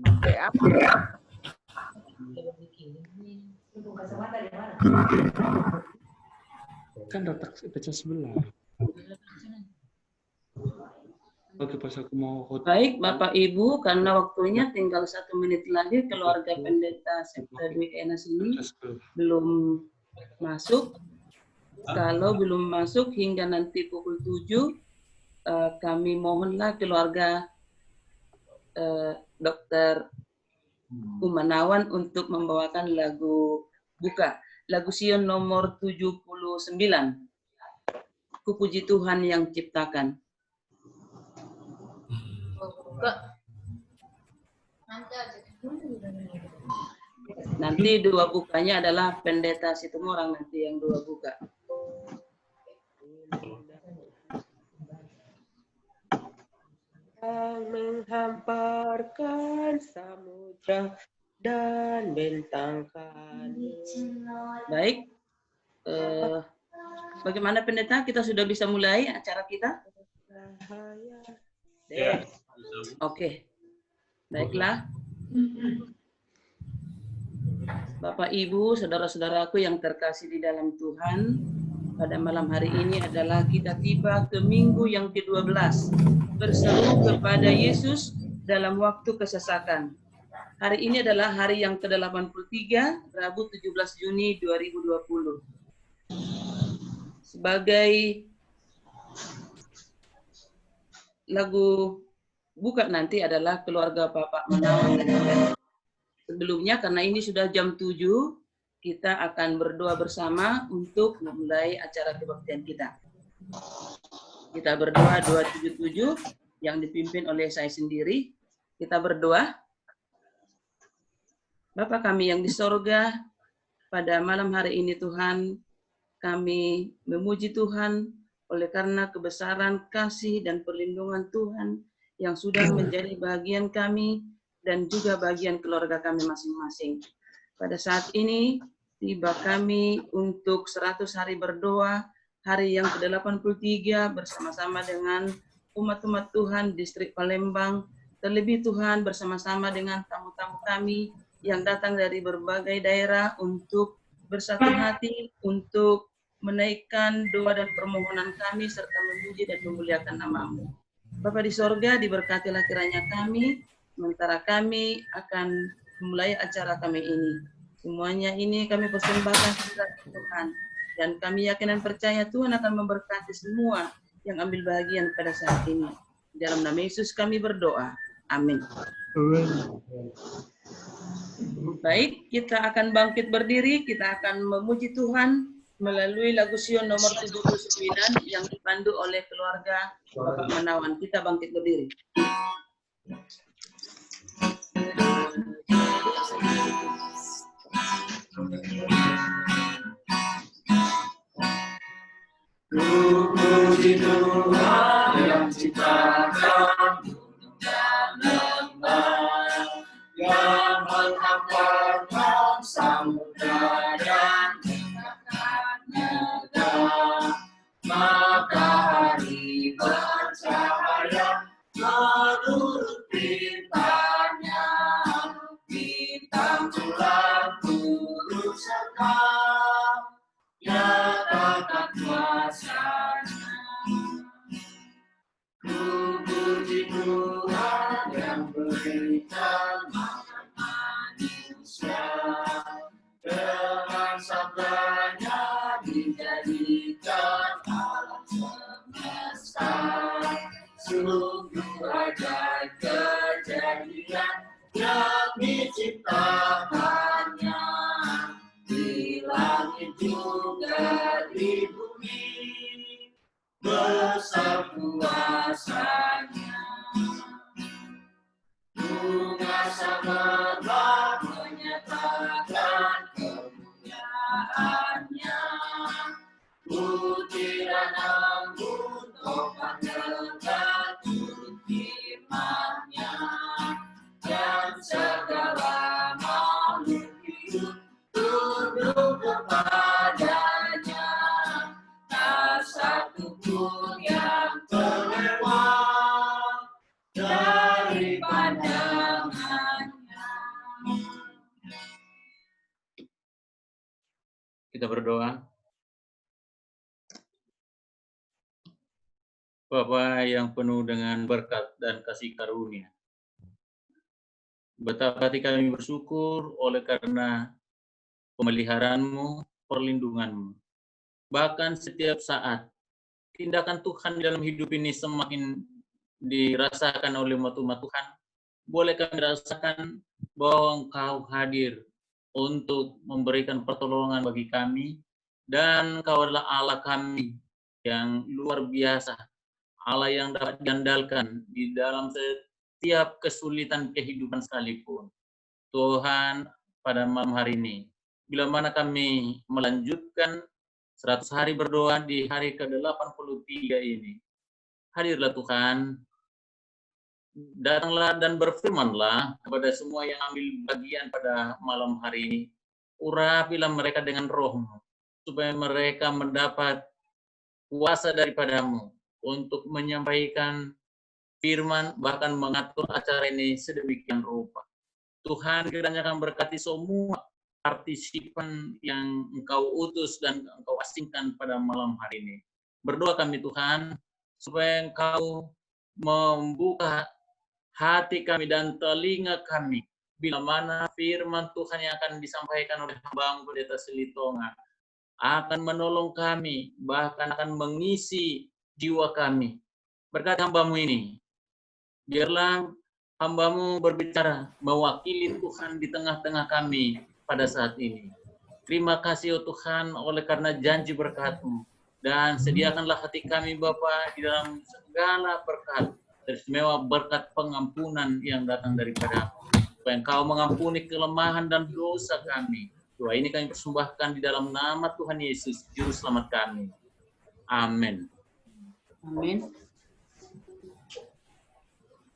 Oke, apa? Kan retak pecah sebelah. Oke, pas aku mau Baik, Bapak Ibu, karena waktunya tinggal 1 menit lagi, keluarga Pendeta Septa Dwi Enas ini belum masuk. Kalau belum masuk hingga nanti pukul 7, kami mohonlah keluarga Dr. Umanawan untuk membawakan lagu buka. Lagu Sion nomor 79. Ku puji Tuhan yang ciptakan. Nanti dua bukanya adalah Pendeta Situmorang nanti yang dua buka. Menghamparkan samudra dan bentangkan. Baik, bagaimana Pendeta? Kita sudah bisa mulai acara kita? Ya. Oke, baiklah. Bapak, Ibu, saudara-saudaraku yang terkasih di dalam Tuhan, pada malam hari ini adalah kita tiba ke minggu yang ke-12, berseru kepada Yesus dalam waktu kesesakan. Hari ini adalah hari yang ke-83, Rabu 17 Juni 2020. Sebagai lagu buka nanti adalah keluarga Bapak Manawan. Sebelumnya karena ini sudah jam 7, kita akan berdoa bersama untuk memulai acara kebaktian kita. Kita berdoa 277 yang dipimpin oleh saya sendiri. Kita berdoa. Bapa kami yang di sorga, pada malam hari ini Tuhan, kami memuji Tuhan oleh karena kebesaran kasih dan perlindungan Tuhan yang sudah menjadi bagian kami dan juga bagian keluarga kami masing-masing. Pada saat ini, tiba kami untuk 100 hari berdoa, hari yang ke-83 bersama-sama dengan umat-umat Tuhan Distrik Palembang, terlebih Tuhan bersama-sama dengan tamu-tamu kami yang datang dari berbagai daerah untuk bersatu hati, untuk menaikkan doa dan permohonan kami, serta memuji dan memuliakan nama-Mu. Bapa di sorga, diberkatilah kiranya kami, sementara kami akan memulai acara kami ini. Semuanya ini kami persembahkan kepada Tuhan, dan kami yakin dan percaya Tuhan akan memberkati semua yang ambil bagian pada saat ini. Dalam nama Yesus kami berdoa. Amin. Baik, kita akan bangkit berdiri, kita akan memuji Tuhan melalui lagu Sion nomor 79 yang dipandu oleh keluarga Bapak Manawan. Kita bangkit berdiri. Ku puji Tuhan yang ciptakan gunung dan lembah, yang menghamparkan samudra dan menegakkan negara. Matahari bercahaya menurut perintahnya, bintang bulan turut serta nyatakan kuasanya. Ku puji Tuhan yang berikan makan manusia, dengan sabdanya dijadikan alam semesta. Sungguh ajaib kejadian yang diciptakannya, di langit juga di bumi, besar kuasanya. Bunga sabarlah menyatakan kemuliaannya, butiran anggun topan dekat turut firman-Nya, dan segala makhluk hidup tunduk kepadanya. Tak satu pun yang terlewat, Kita berdoa. Bapa yang penuh dengan berkat dan kasih karunia, betapa hati kami bersyukur oleh karena pemeliharaanmu, perlindunganmu. Bahkan setiap saat, tindakan Tuhan dalam hidup ini semakin dirasakan oleh umat-umat Tuhan. Boleh kami rasakan bahwa Engkau hadir untuk memberikan pertolongan bagi kami, dan Engkau adalah Allah kami yang luar biasa, Allah yang dapat diandalkan di dalam setiap kesulitan kehidupan sekalipun. Tuhan, pada malam hari ini, bila mana kami melanjutkan 100 hari berdoa di hari ke-83 ini, hadirlah Tuhan, datanglah dan berfirmanlah kepada semua yang ambil bagian pada malam hari ini. Urapilah mereka dengan roh-Mu, supaya mereka mendapat kuasa daripadamu untuk menyampaikan firman, bahkan mengatur acara ini sedemikian rupa. Tuhan, kiranya akan berkati semua partisipan yang Engkau utus dan Engkau asingkan pada malam hari ini. Berdoa kami Tuhan, supaya Engkau membuka hati kami dan telinga kami, bila mana firman Tuhan yang akan disampaikan oleh hamba-Mu Pendeta Silitonga akan menolong kami, bahkan akan mengisi jiwa kami. Berkat hamba-Mu ini, biarlah hamba-Mu berbicara mewakili Tuhan di tengah-tengah kami pada saat ini. Terima kasih Tuhan oleh karena janji berkat-Mu, dan sediakanlah hati kami Bapa di dalam segala berkat, teristimewa berkat pengampunan yang datang daripada-Mu, supaya Engkau mengampuni kelemahan dan dosa kami. Doa ini kami persembahkan di dalam nama Tuhan Yesus, Juru Selamat kami. Amin. Amin.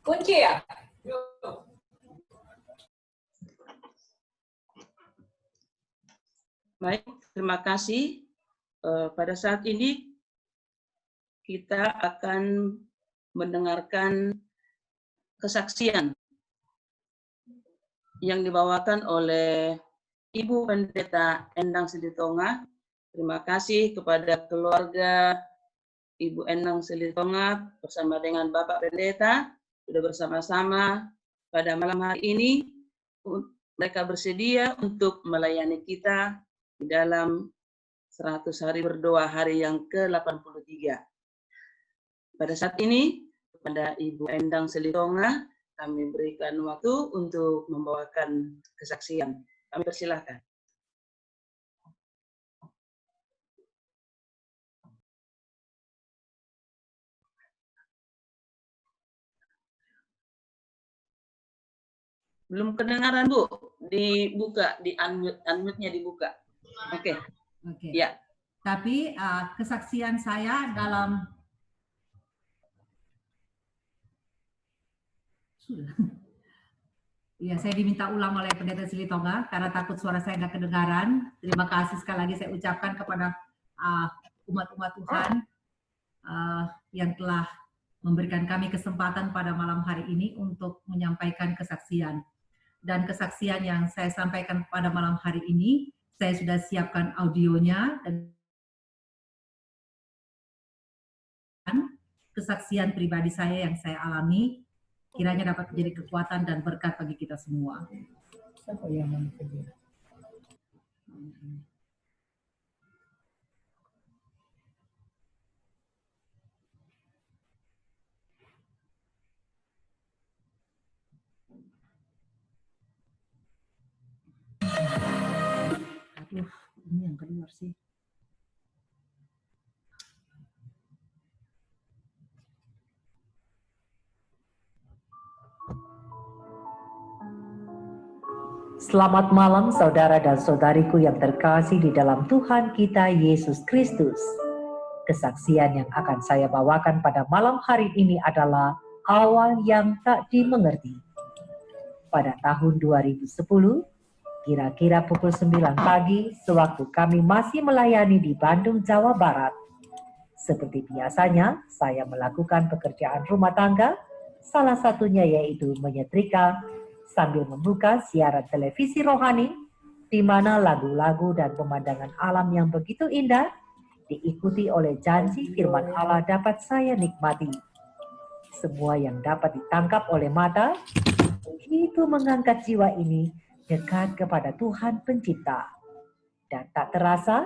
Kunci ya? Baik, terima kasih. Pada saat ini kita akan mendengarkan kesaksian yang dibawakan oleh Ibu Pendeta Endang Silitonga. Terima kasih kepada keluarga Ibu Endang Silitonga bersama dengan Bapak Pendeta sudah bersama-sama pada malam hari ini. Mereka bersedia untuk melayani kita di dalam 100 hari berdoa hari yang ke-83. Pada saat ini kepada Ibu Endang Silitonga kami berikan waktu untuk membawakan kesaksian. Kami persilahkan. Belum kedengaran Bu, dibuka, di unmute-nya dibuka. Oke. Oke. Ya. Tapi kesaksian saya dalam sudah. Iya, saya diminta ulang oleh Pendeta Silitonga karena takut suara saya nggak kedengaran. Terima kasih sekali lagi saya ucapkan kepada umat-umat Tuhan yang telah memberikan kami kesempatan pada malam hari ini untuk menyampaikan kesaksian. Dan kesaksian yang saya sampaikan pada malam hari ini, saya sudah siapkan audionya dan kesaksian pribadi saya yang saya alami, kiranya dapat menjadi kekuatan dan berkat bagi kita semua. Siapa yang mengerti? Aduh, ini yang keluar sih. Selamat malam saudara dan saudariku yang terkasih di dalam Tuhan kita Yesus Kristus. Kesaksian yang akan saya bawakan pada malam hari ini adalah awal yang tak dimengerti. Pada tahun 2010, kira-kira pukul 9 pagi, sewaktu kami masih melayani di Bandung, Jawa Barat. Seperti biasanya, saya melakukan pekerjaan rumah tangga, salah satunya yaitu menyetrika, sambil membuka siaran televisi rohani di mana lagu-lagu dan pemandangan alam yang begitu indah diikuti oleh janji firman Allah dapat saya nikmati. Semua yang dapat ditangkap oleh mata, itu mengangkat jiwa ini dekat kepada Tuhan Pencipta. Dan tak terasa,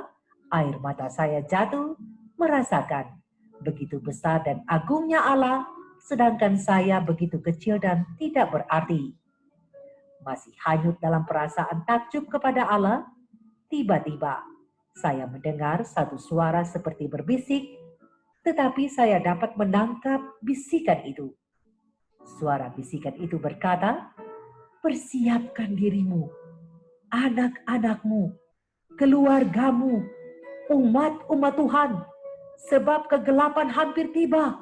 air mata saya jatuh merasakan begitu besar dan agungnya Allah, sedangkan saya begitu kecil dan tidak berarti. Masih hanyut dalam perasaan takjub kepada Allah, tiba-tiba saya mendengar satu suara seperti berbisik, tetapi saya dapat menangkap bisikan itu. Suara bisikan itu berkata, "Persiapkan dirimu, anak-anakmu, keluargamu, umat-umat Tuhan, sebab kegelapan hampir tiba."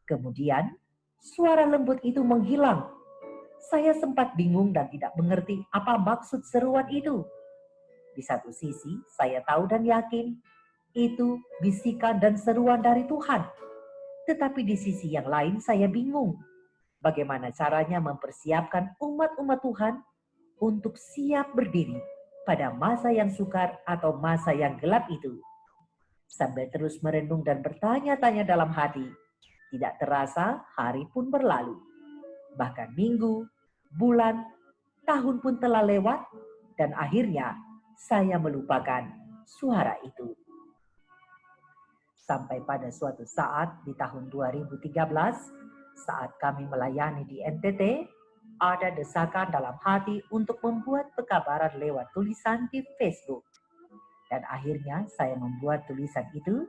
Kemudian, suara lembut itu menghilang. Saya sempat bingung dan tidak mengerti apa maksud seruan itu. Di satu sisi, saya tahu dan yakin itu bisikan dan seruan dari Tuhan. Tetapi di sisi yang lain, saya bingung. Bagaimana caranya mempersiapkan umat-umat Tuhan untuk siap berdiri pada masa yang sukar atau masa yang gelap itu. Sambil terus merenung dan bertanya-tanya dalam hati, tidak terasa hari pun berlalu. Bahkan minggu, bulan, tahun pun telah lewat, dan akhirnya saya melupakan suara itu. Sampai pada suatu saat di tahun 2013, saat kami melayani di NTT, ada desakan dalam hati untuk membuat pekabaran lewat tulisan di Facebook. Dan akhirnya saya membuat tulisan itu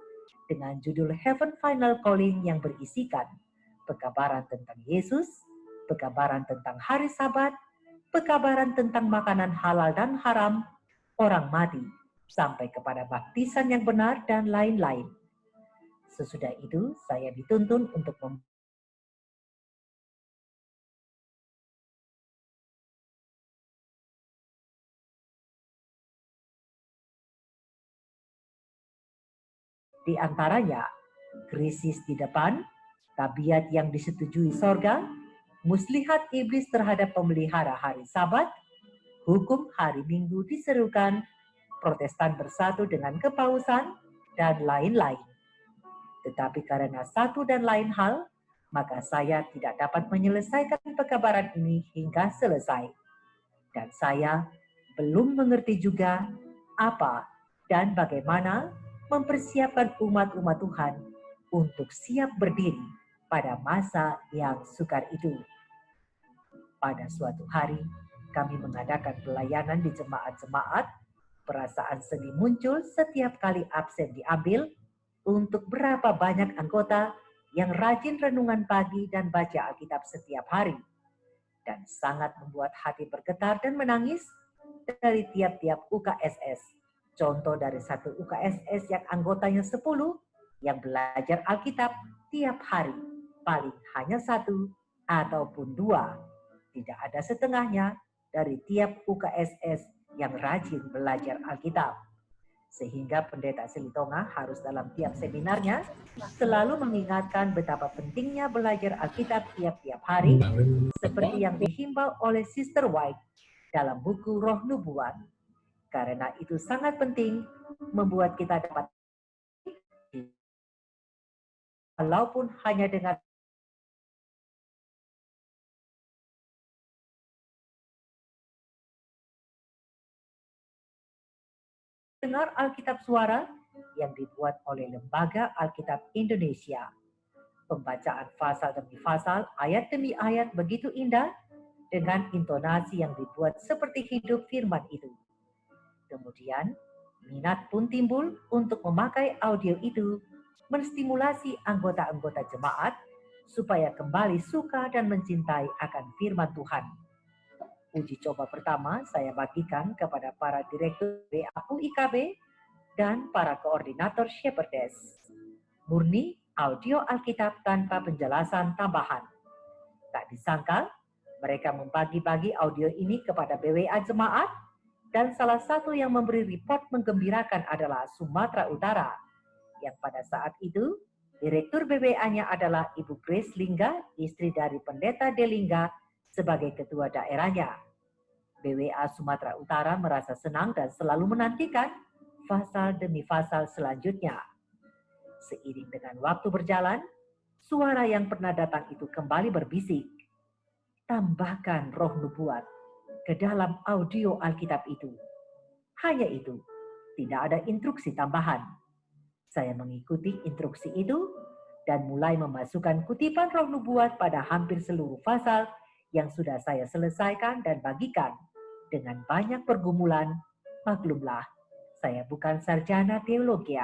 dengan judul Heaven Final Calling yang berisikan pekabaran tentang Yesus, pekabaran tentang hari Sabat, pekabaran tentang makanan halal dan haram, orang mati, sampai kepada baptisan yang benar dan lain-lain. Sesudah itu, saya dituntun untuk di antaranya krisis di depan, tabiat yang disetujui sorga, muslihat iblis terhadap pemelihara hari Sabat, hukum hari Minggu diserukan, Protestan bersatu dengan kepausan, dan lain-lain. Tetapi karena satu dan lain hal, maka saya tidak dapat menyelesaikan pekabaran ini hingga selesai. Dan saya belum mengerti juga apa dan bagaimana mempersiapkan umat-umat Tuhan untuk siap berdiri pada masa yang sukar itu. Pada suatu hari, kami mengadakan pelayanan di jemaat-jemaat. Perasaan sedih muncul setiap kali absen diambil untuk berapa banyak anggota yang rajin renungan pagi dan baca Alkitab setiap hari. Dan sangat membuat hati bergetar dan menangis dari tiap-tiap UKSS. Contoh dari satu UKSS yang anggotanya 10 yang belajar Alkitab tiap hari, paling hanya 1 ataupun 2. Tidak ada setengahnya dari tiap UKSS yang rajin belajar Alkitab. Sehingga Pendeta Selitonga harus dalam tiap seminarnya selalu mengingatkan betapa pentingnya belajar Alkitab tiap-tiap hari, seperti yang dihimbau oleh Sister White dalam buku Roh Nubuat. Karena itu sangat penting membuat kita dapat, walaupun hanya dengan dengar Alkitab Suara yang dibuat oleh Lembaga Alkitab Indonesia. Pembacaan pasal demi pasal, ayat demi ayat begitu indah dengan intonasi yang dibuat seperti hidup firman itu. Kemudian, minat pun timbul untuk memakai audio itu, menstimulasi anggota-anggota jemaat supaya kembali suka dan mencintai akan firman Tuhan. Uji coba pertama saya bagikan kepada para direktur BAU IKB dan para koordinator Shepherdess. Murni audio Alkitab tanpa penjelasan tambahan. Tak disangka, mereka membagi-bagi audio ini kepada BWA jemaat, dan salah satu yang memberi report menggembirakan adalah Sumatera Utara, yang pada saat itu direktur BWA-nya adalah Ibu Grace Lingga, istri dari Pendeta Delingga, sebagai ketua daerahnya. BWA Sumatera Utara merasa senang dan selalu menantikan fasal demi fasal selanjutnya. Seiring dengan waktu berjalan, suara yang pernah datang itu kembali berbisik. Tambahkan roh nubuat ke dalam audio Alkitab itu. Hanya itu, tidak ada instruksi tambahan. Saya mengikuti instruksi itu dan mulai memasukkan kutipan roh nubuat pada hampir seluruh pasal yang sudah saya selesaikan dan bagikan. Dengan banyak pergumulan, maklumlah, saya bukan sarjana teologi,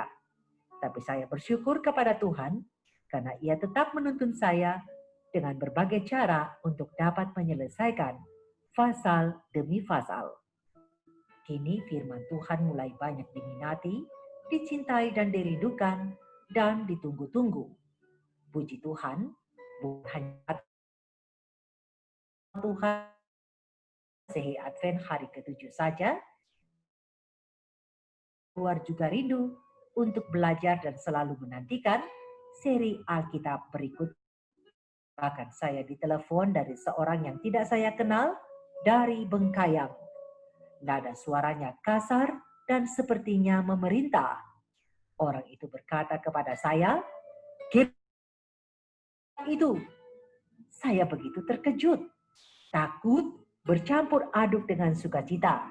tapi saya bersyukur kepada Tuhan karena Ia tetap menuntun saya dengan berbagai cara untuk dapat menyelesaikan pasal demi pasal. Kini firman Tuhan mulai banyak diminati, dicintai dan dirindukan, dan ditunggu-tunggu. Puji Tuhan, bukan hanya Tuhan Sehi Advent hari ke-7 saja, luar juga rindu untuk belajar dan selalu menantikan seri Alkitab berikut. Bahkan saya ditelepon dari seorang yang tidak saya kenal dari Bengkayang. Nada suaranya kasar dan sepertinya memerintah. Orang itu berkata kepada saya, itu. Saya begitu terkejut, takut, bercampur aduk dengan sukacita.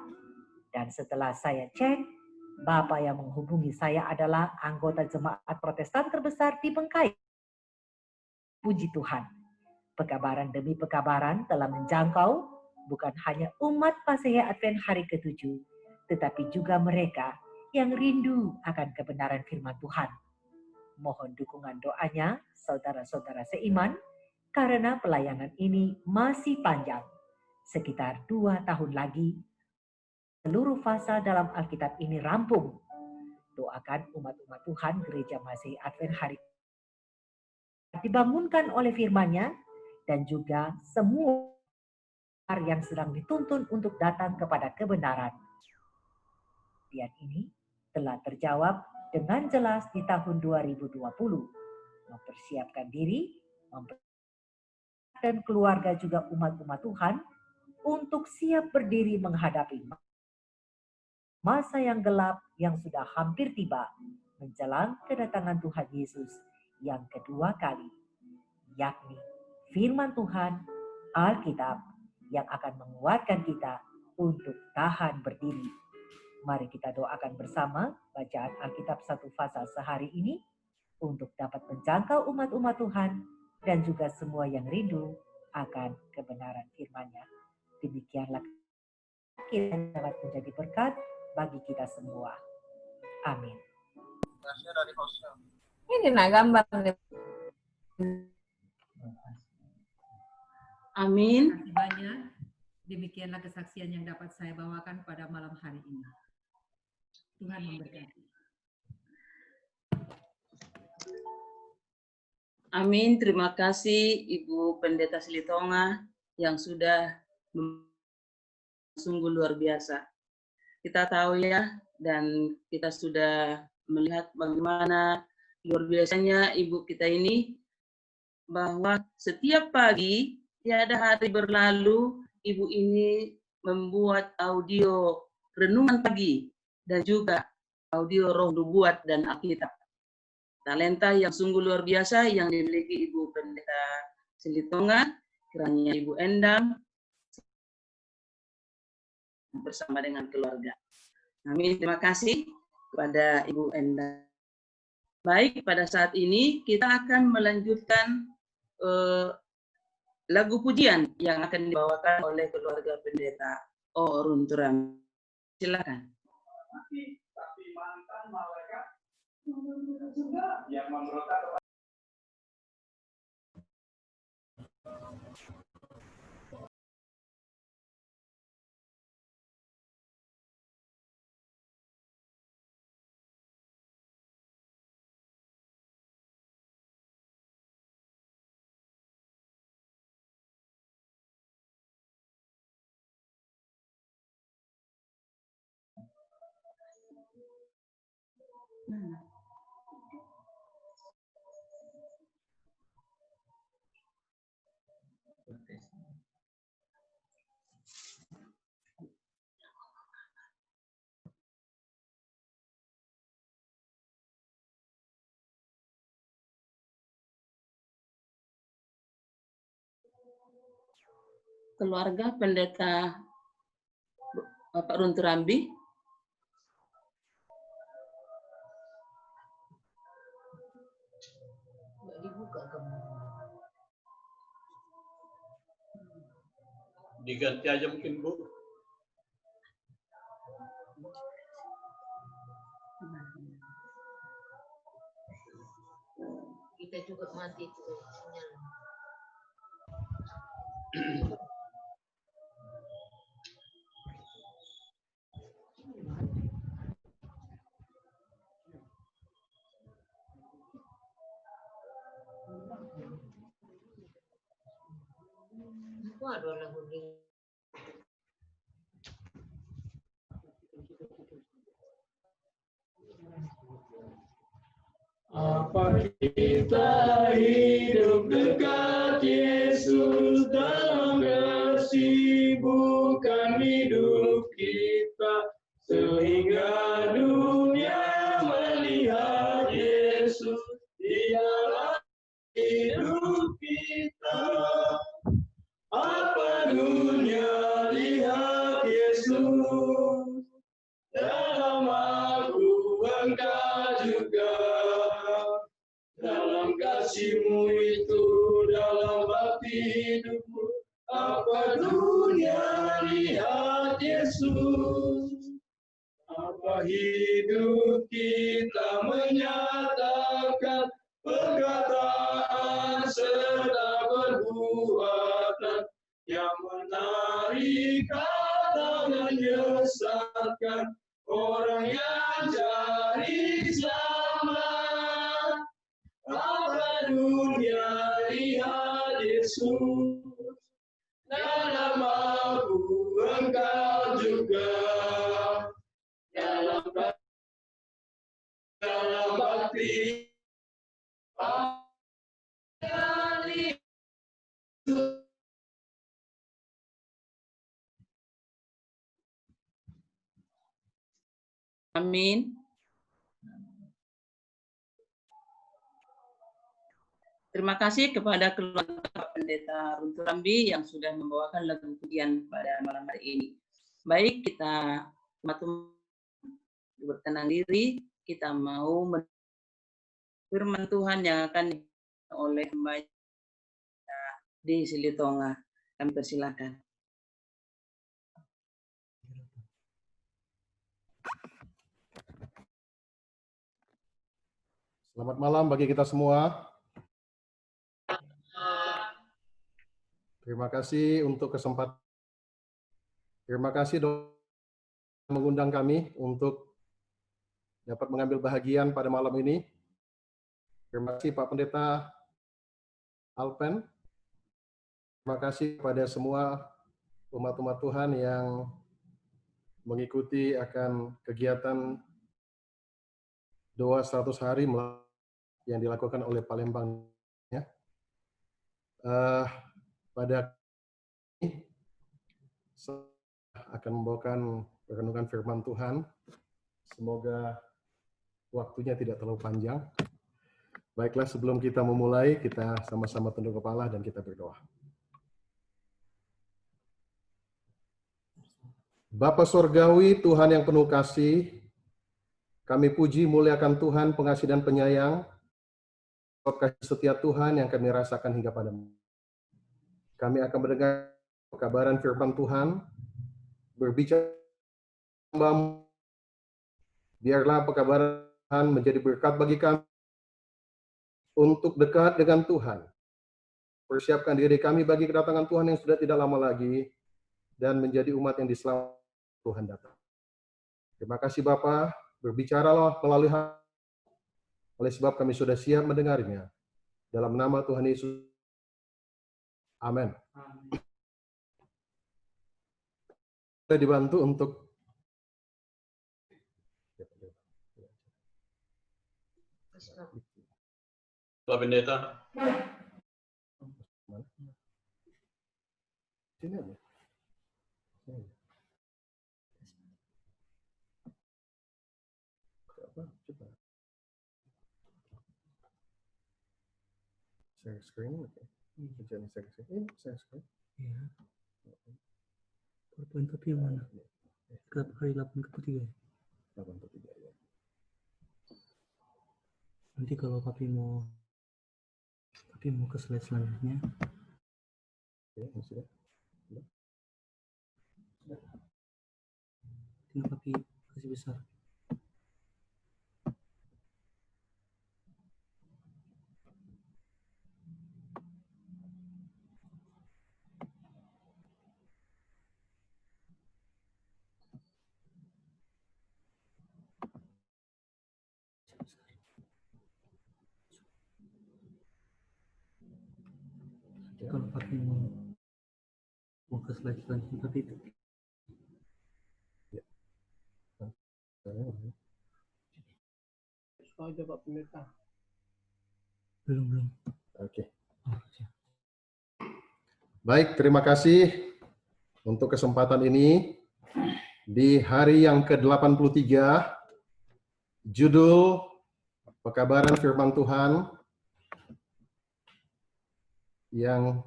Dan setelah saya cek, Bapak yang menghubungi saya adalah anggota jemaat Protestan terbesar di Bengkayang. Puji Tuhan, pekabaran demi pekabaran telah menjangkau bukan hanya umat Pasehi Advent hari ke-7, tetapi juga mereka yang rindu akan kebenaran firman Tuhan. Mohon dukungan doanya, saudara-saudara seiman, karena pelayanan ini masih panjang. Sekitar 2 tahun lagi, seluruh fasa dalam Alkitab ini rampung. Doakan umat-umat Tuhan Gereja Pasehi Advent hari dibangunkan oleh firman-Nya dan juga semua yang sedang dituntun untuk datang kepada kebenaran. Kemudian ini telah terjawab dengan jelas di tahun 2020. Mempersiapkan diri, dan keluarga juga umat-umat Tuhan untuk siap berdiri menghadapi masa yang gelap yang sudah hampir tiba menjelang kedatangan Tuhan Yesus yang kedua kali, yakni firman Tuhan, Alkitab, yang akan menguatkan kita untuk tahan berdiri. Mari kita doakan bersama bacaan Alkitab 1 pasal sehari ini untuk dapat menjangkau umat-umat Tuhan dan juga semua yang rindu akan kebenaran firman-Nya. Demikianlah kita dapat menjadi berkat bagi kita semua. Amin. Ini nak gambar nih. Amin. Terima kasih banyak. Demikianlah kesaksian yang dapat saya bawakan pada malam hari ini. Tuhan memberkati. Amin. Terima kasih Ibu Pendeta Silitonga yang sudah sungguh luar biasa. Kita tahu ya, dan kita sudah melihat bagaimana luar biasanya Ibu kita ini, bahwa setiap pagi, tiada hari berlalu, Ibu ini membuat audio renungan pagi dan juga audio roh nubuat dan Alkitab. Talenta yang sungguh luar biasa yang dimiliki Ibu Pendeta Silitonga, kiranya Ibu Endang bersama dengan keluarga. Amin. Terima kasih kepada Ibu Endang. Baik, pada saat ini kita akan melanjutkan lagu pujian yang akan dibawakan oleh keluarga pendeta Orunturam. Silakan. Tapi mantan malaikat juga yang memberontak. keluarga Pendeta Bapak Runtu Rambi. Diganti aja mungkin, Bu. Kita juga mati itu sinyal. Waduh, lagu ini. Apa kita hidup dekat Yesus dalam kesibukan hidup kita, sehingga dunia melihat Yesus di dalam hidup kita. Apa dunia lihat Yesus dalam aku, engkau juga. Dalam kasih-Mu itu, dalam bakti hidupmu, apa dunia lihat Yesus. Apa hidup kita menyatakan perkataan serta perbuatan yang menarik atau menyesatkan orang yang cari selamat. Apa dunia lihat Yesus dalam aku, engkau juga. Dalam bakti Amin. Terima kasih kepada keluarga Pendeta Runtu Rambi yang sudah membawakan lagu pujian pada malam hari ini. Baik, kita berkenan diri, kita mau firman Tuhan yang akan oleh Mbak di Silitonga. Kami persilakan. Selamat malam bagi kita semua. Terima kasih untuk kesempatan. Terima kasih mengundang kami untuk dapat mengambil bahagian pada malam ini. Terima kasih Pak Pendeta Alpen. Terima kasih kepada semua umat-umat Tuhan yang mengikuti akan kegiatan doa 100 hari yang dilakukan oleh Palembang. Pada ini saya akan membawakan renungan firman Tuhan. Semoga waktunya tidak terlalu panjang. Baiklah, sebelum kita memulai, kita sama-sama tunduk kepala dan kita berdoa. Bapa Surgawi, Tuhan yang penuh kasih, kami puji muliakan Tuhan, pengasih dan penyayang, kasih setia Tuhan yang kami rasakan hingga padamu. Kami akan mendengar kabaran firman Tuhan, berbicara, biarlah pekabaran Tuhan menjadi berkat bagi kami untuk dekat dengan Tuhan. Persiapkan diri kami bagi kedatangan Tuhan yang sudah tidak lama lagi, dan menjadi umat yang diselamatkan Tuhan datang. Terima kasih Bapa, berbicaralah melalui hati, oleh sebab kami sudah siap mendengarnya. Dalam nama Tuhan Yesus. Amin. Kita dibantu untuk Pak Pendeta. Sini aja. Apa? Coba. Share screen, oke. Share screen. Share screen. PowerPoint tapi yang mana? Hari 8 ke 3. 8 ke 3 ya. Nanti kalau papi mau ke slide selanjutnya. Oke, sudah. Tinggal papi kasih besar. Kalau papi mau ke slide selanjutnya tapi Aja Pak Pendeta. belum. Oke. Oh, siap. Baik, terima kasih untuk kesempatan ini. Di hari yang ke-83, judul pekabaran firman Tuhan yang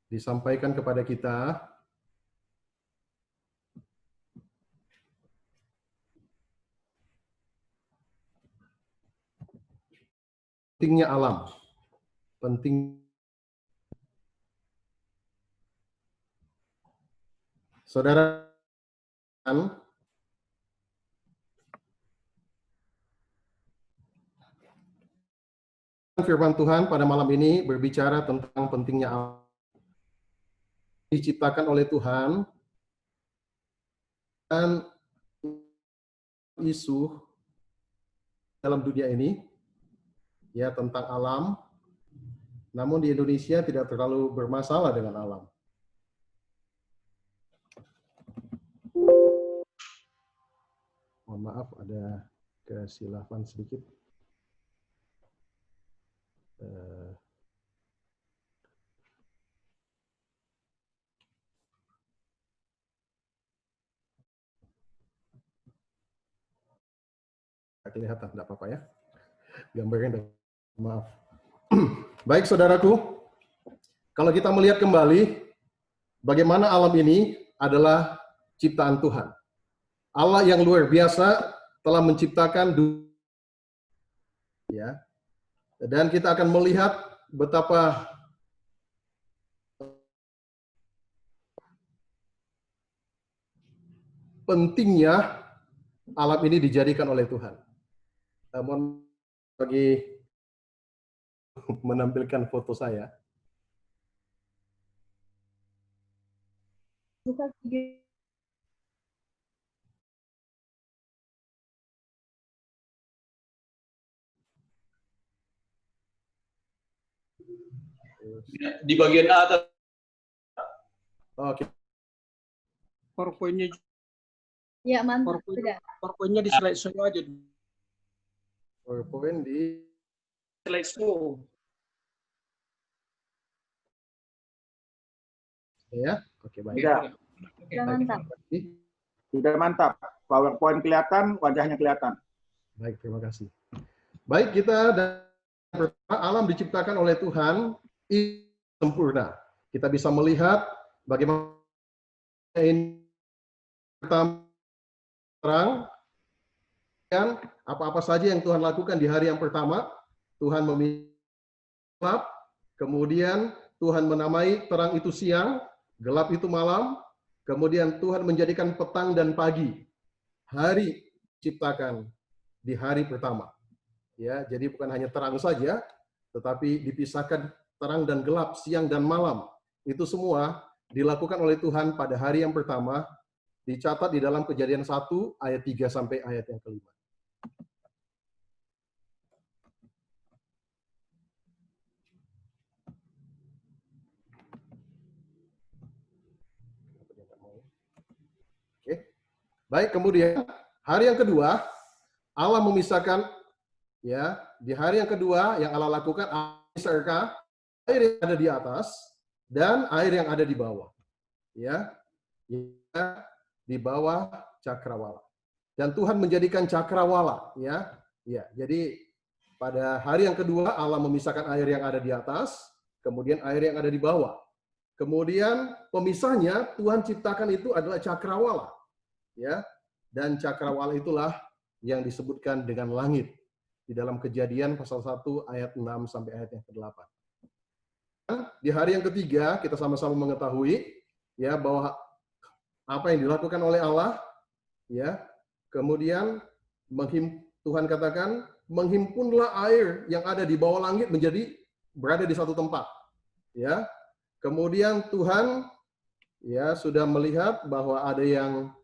disampaikan kepada kita pentingnya alam. Penting. Saudara, firman Tuhan pada malam ini berbicara tentang pentingnya alam. Diciptakan oleh Tuhan dan isu dalam dunia ini ya tentang alam. Namun di Indonesia tidak terlalu bermasalah dengan alam. Mohon maaf ada kesilapan sedikit. Kelihatan, tidak apa-apa ya. Gambarnya, maaf. Baik saudaraku, kalau kita melihat kembali bagaimana alam ini adalah ciptaan Tuhan. Allah yang luar biasa telah menciptakan dunia. Ya. Dan kita akan melihat betapa pentingnya alam ini dijadikan oleh Tuhan. Mohon bagi menampilkan foto saya. Buka video. Di bagian atas. Oke. PowerPoint-nya. Ya, mantap. PowerPoint-nya di slide show aja. PowerPoint di slide show. Ya, oke baik. Sudah mantap. Sudah mantap. PowerPoint kelihatan, wajahnya kelihatan. Baik, terima kasih. Baik, kita alam diciptakan oleh Tuhan sempurna. Kita bisa melihat bagaimana ini terang dan apa-apa saja yang Tuhan lakukan di hari yang pertama. Tuhan memilih gelap, kemudian Tuhan menamai terang itu siang, gelap itu malam, kemudian Tuhan menjadikan petang dan pagi. Hari diciptakan di hari pertama. Ya, jadi bukan hanya terang saja, tetapi dipisahkan terang dan gelap, siang dan malam. Itu semua dilakukan oleh Tuhan pada hari yang pertama, dicatat di dalam Kejadian 1 ayat 3 sampai ayat yang kelima. Oke. Baik, kemudian hari yang kedua Allah memisahkan ya, di hari yang kedua yang Allah lakukan memisahkan air yang ada di atas dan air yang ada di bawah. Ya. Di bawah cakrawala. Dan Tuhan menjadikan cakrawala, ya. Ya, jadi pada hari yang kedua Allah memisahkan air yang ada di atas, kemudian air yang ada di bawah. Kemudian pemisahnya Tuhan ciptakan itu adalah cakrawala. Ya. Dan cakrawala itulah yang disebutkan dengan langit di dalam Kejadian pasal 1 ayat 6 sampai ayat yang ke-8. Di hari yang ketiga kita sama-sama mengetahui ya bahwa apa yang dilakukan oleh Allah ya. Kemudian Tuhan katakan menghimpunlah air yang ada di bawah langit menjadi berada di satu tempat. Ya. Kemudian Tuhan ya sudah melihat bahwa ada yang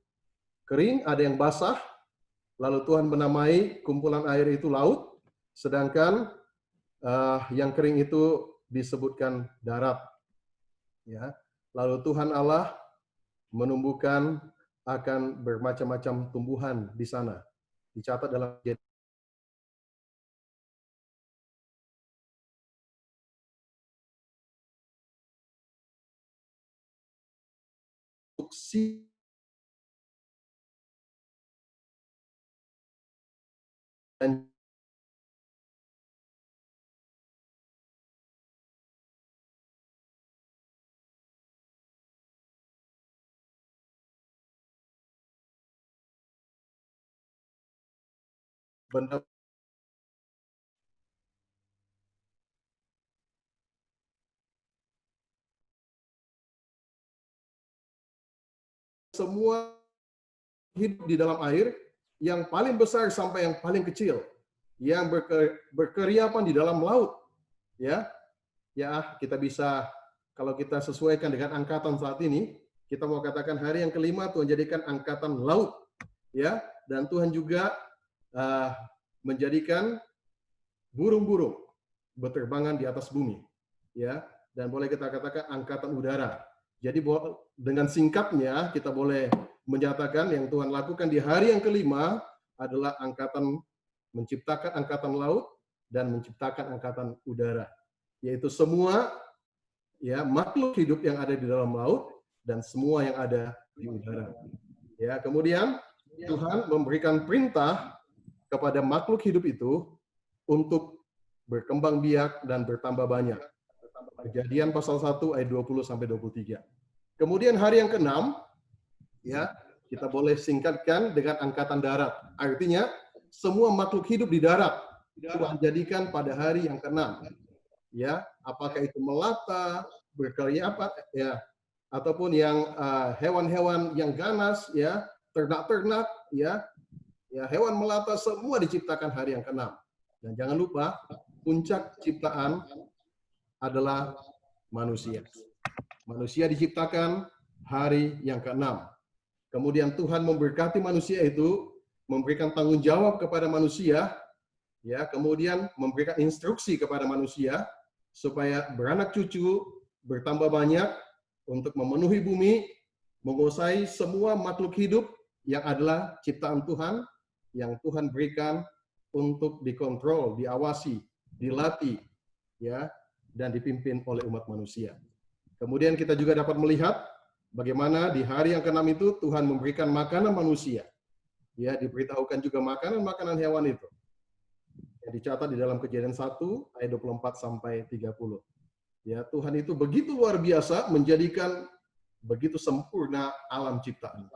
kering, ada yang basah. Lalu Tuhan menamai kumpulan air itu laut, sedangkan yang kering itu disebutkan darat. Ya. Lalu Tuhan Allah menumbuhkan akan bermacam-macam tumbuhan di sana. Dicatat dalam dan benda semua hidup di dalam air, yang paling besar sampai yang paling kecil, yang berkeriapan di dalam laut. Ya, kita bisa, kalau kita sesuaikan dengan angkatan saat ini, kita mau katakan hari yang kelima Tuhan jadikan angkatan laut. Ya, dan Tuhan juga menjadikan burung-burung berterbangan di atas bumi. Ya, dan boleh kita katakan angkatan udara. Jadi dengan singkatnya kita boleh menyatakan yang Tuhan lakukan di hari yang kelima adalah menciptakan angkatan laut dan menciptakan angkatan udara, yaitu semua ya makhluk hidup yang ada di dalam laut dan semua yang ada di udara. Ya, kemudian Tuhan memberikan perintah kepada makhluk hidup itu untuk berkembang biak dan bertambah banyak. Kejadian pasal 1 ayat 20 sampai 23. Kemudian hari yang ke-6 ya, kita boleh singkatkan dengan angkatan darat. Artinya semua makhluk hidup di darat Tuhan jadikan pada hari yang ke-6. Ya, apakah itu melata, berkarya apa ya, ataupun yang hewan-hewan yang ganas ya, ternak-ternak ya, hewan melata semua diciptakan hari yang ke-6. Dan jangan lupa puncak ciptaan adalah manusia. Manusia diciptakan hari yang ke-6. Kemudian Tuhan memberkati manusia itu, memberikan tanggung jawab kepada manusia, ya, kemudian memberikan instruksi kepada manusia supaya beranak cucu, bertambah banyak untuk memenuhi bumi, menguasai semua makhluk hidup yang adalah ciptaan Tuhan, yang Tuhan berikan untuk dikontrol, diawasi, dilatih, ya, dan dipimpin oleh umat manusia. Kemudian kita juga dapat melihat bagaimana di hari yang ke-6 itu Tuhan memberikan makanan manusia. Ya, diberitahukan juga makanan hewan itu. Yang dicatat di dalam Kejadian 1 ayat 24 sampai 30. Ya, Tuhan itu begitu luar biasa menjadikan begitu sempurna alam ciptaan.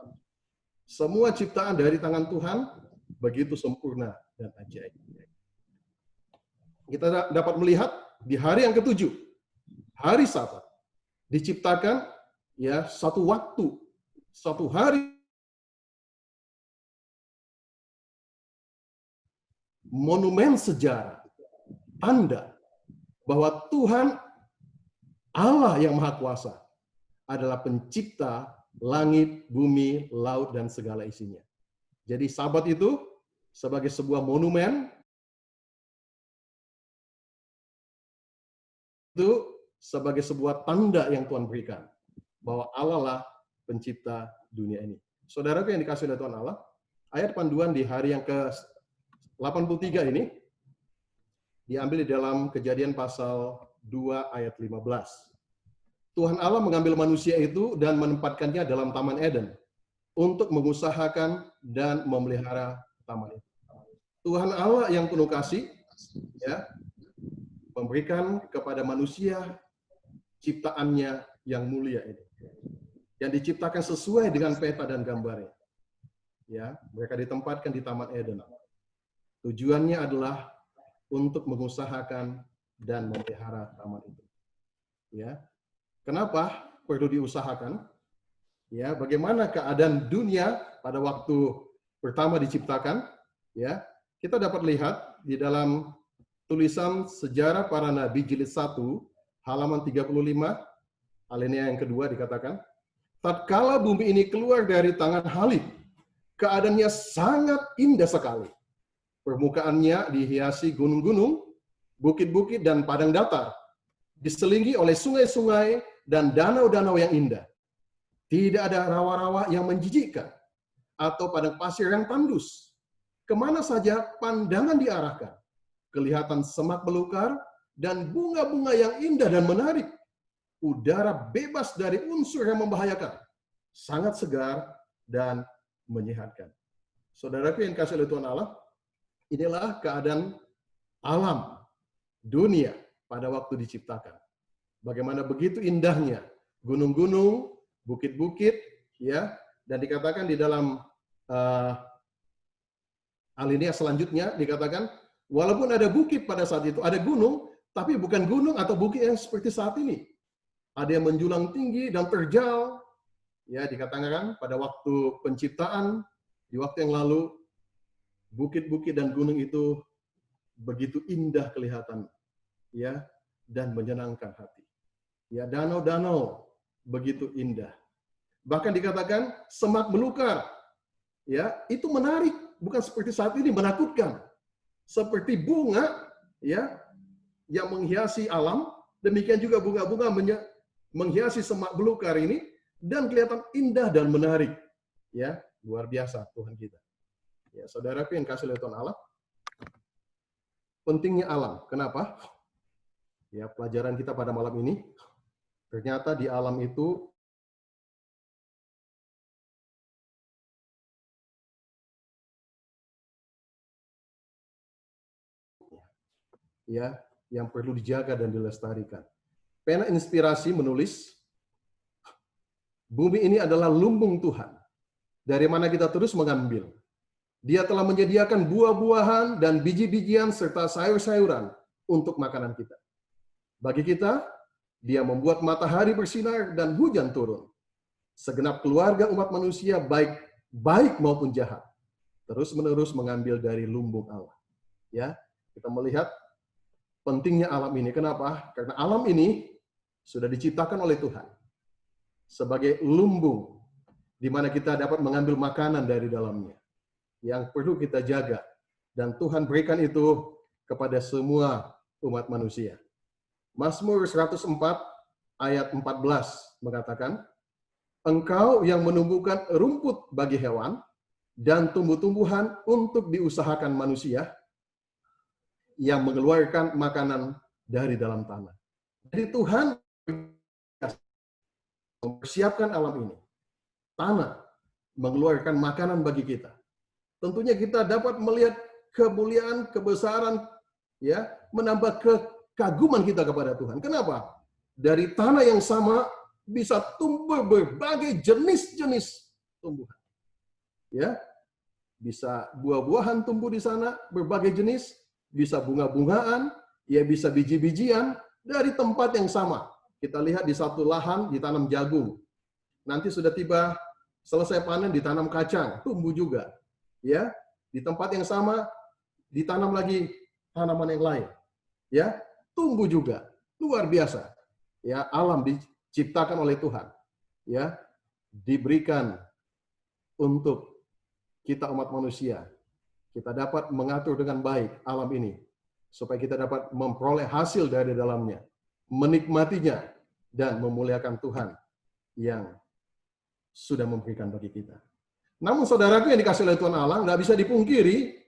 Semua ciptaan dari tangan Tuhan begitu sempurna dan ajaib. Kita dapat melihat di hari yang ke-7, hari Sabat, diciptakan ya satu waktu, satu hari monumen sejarah, tanda bahwa Tuhan Allah yang Maha Kuasa adalah pencipta langit, bumi, laut, dan segala isinya. Jadi Sabat itu sebagai sebuah monumen, itu sebagai sebuah tanda yang Tuhan berikan bahwa Allah lah pencipta dunia ini. Saudaraku yang dikasihi oleh Tuhan Allah, ayat panduan di hari yang ke-83 ini diambil di dalam Kejadian pasal 2 ayat 15. Tuhan Allah mengambil manusia itu dan menempatkannya dalam Taman Eden untuk mengusahakan dan memelihara taman itu. Tuhan Allah yang penuh kasih, ya, memberikan kepada manusia ciptaannya yang mulia ini. Yang diciptakan sesuai dengan peta dan gambarnya. Ya, mereka ditempatkan di Taman Eden. Tujuannya adalah untuk mengusahakan dan memelihara taman itu. Ya. Kenapa perlu diusahakan? Ya, bagaimana keadaan dunia pada waktu pertama diciptakan? Ya, kita dapat lihat di dalam tulisan Sejarah Para Nabi jilid 1 halaman 35 alinea yang kedua dikatakan, tatkala bumi ini keluar dari tangan Halik, keadaannya sangat indah sekali. Permukaannya dihiasi gunung-gunung, bukit-bukit dan padang datar, diselingi oleh sungai-sungai dan danau-danau yang indah. Tidak ada rawa-rawa yang menjijikkan atau padang pasir yang tandus. Kemana saja pandangan diarahkan, kelihatan semak belukar dan bunga-bunga yang indah dan menarik. Udara bebas dari unsur yang membahayakan, sangat segar dan menyehatkan. Saudaraku yang kasih oleh Tuhan Allah, inilah keadaan alam dunia pada waktu diciptakan. Bagaimana begitu indahnya gunung-gunung, bukit-bukit, ya, dan dikatakan di dalam alinea selanjutnya dikatakan, walaupun ada bukit pada saat itu, ada gunung, tapi bukan gunung atau bukit yang seperti saat ini. Ada yang menjulang tinggi dan terjal. Ya, dikatakan pada waktu penciptaan, di waktu yang lalu, bukit-bukit dan gunung itu begitu indah kelihatan, ya, dan menyenangkan hati. Ya, danau-danau begitu indah. Bahkan dikatakan semak belukar, ya, itu menarik, bukan seperti saat ini menakutkan. Seperti bunga, ya, yang menghiasi alam, demikian juga bunga-bunga menghiasi semak belukar ini dan kelihatan indah dan menarik. Ya, luar biasa Tuhan kita. Ya, saudaraku yang kasih oleh Tuhan Allah, pentingnya alam. Kenapa? Ya, pelajaran kita pada malam ini, ternyata di alam itu ya, yang perlu dijaga dan dilestarikan. Pena Inspirasi menulis, bumi ini adalah lumbung Tuhan, dari mana kita terus mengambil. Dia telah menyediakan buah-buahan dan biji-bijian serta sayur-sayuran untuk makanan kita. Bagi kita, Dia membuat matahari bersinar dan hujan turun. Segenap keluarga umat manusia, baik maupun jahat, terus-menerus mengambil dari lumbung Allah. Ya, kita melihat pentingnya alam ini. Kenapa? Karena alam ini sudah diciptakan oleh Tuhan sebagai lumbung di mana kita dapat mengambil makanan dari dalamnya yang perlu kita jaga, dan Tuhan berikan itu kepada semua umat manusia. Mazmur 104 ayat 14 mengatakan, Engkau yang menumbuhkan rumput bagi hewan dan tumbuh-tumbuhan untuk diusahakan manusia, yang mengeluarkan makanan dari dalam tanah. Jadi Tuhan mempersiapkan alam ini. Tanah mengeluarkan makanan bagi kita. Tentunya kita dapat melihat kemuliaan, kebesaran, ya, menambah kekaguman kita kepada Tuhan. Kenapa? Dari tanah yang sama bisa tumbuh berbagai jenis-jenis tumbuhan. Ya, bisa buah-buahan tumbuh di sana, berbagai jenis, bisa bunga-bungaan, ya bisa biji-bijian dari tempat yang sama. Kita lihat di satu lahan ditanam jagung. Nanti sudah tiba selesai panen ditanam kacang, tumbuh juga. Ya, di tempat yang sama ditanam lagi tanaman yang lain. Ya, tumbuh juga. Luar biasa. Ya, alam diciptakan oleh Tuhan. Ya, diberikan untuk kita umat manusia. Kita dapat mengatur dengan baik alam ini supaya kita dapat memperoleh hasil dari dalamnya, menikmatinya dan memuliakan Tuhan yang sudah memberikan bagi kita. Namun saudaraku yang dikasih oleh Tuhan Allah, nggak bisa dipungkiri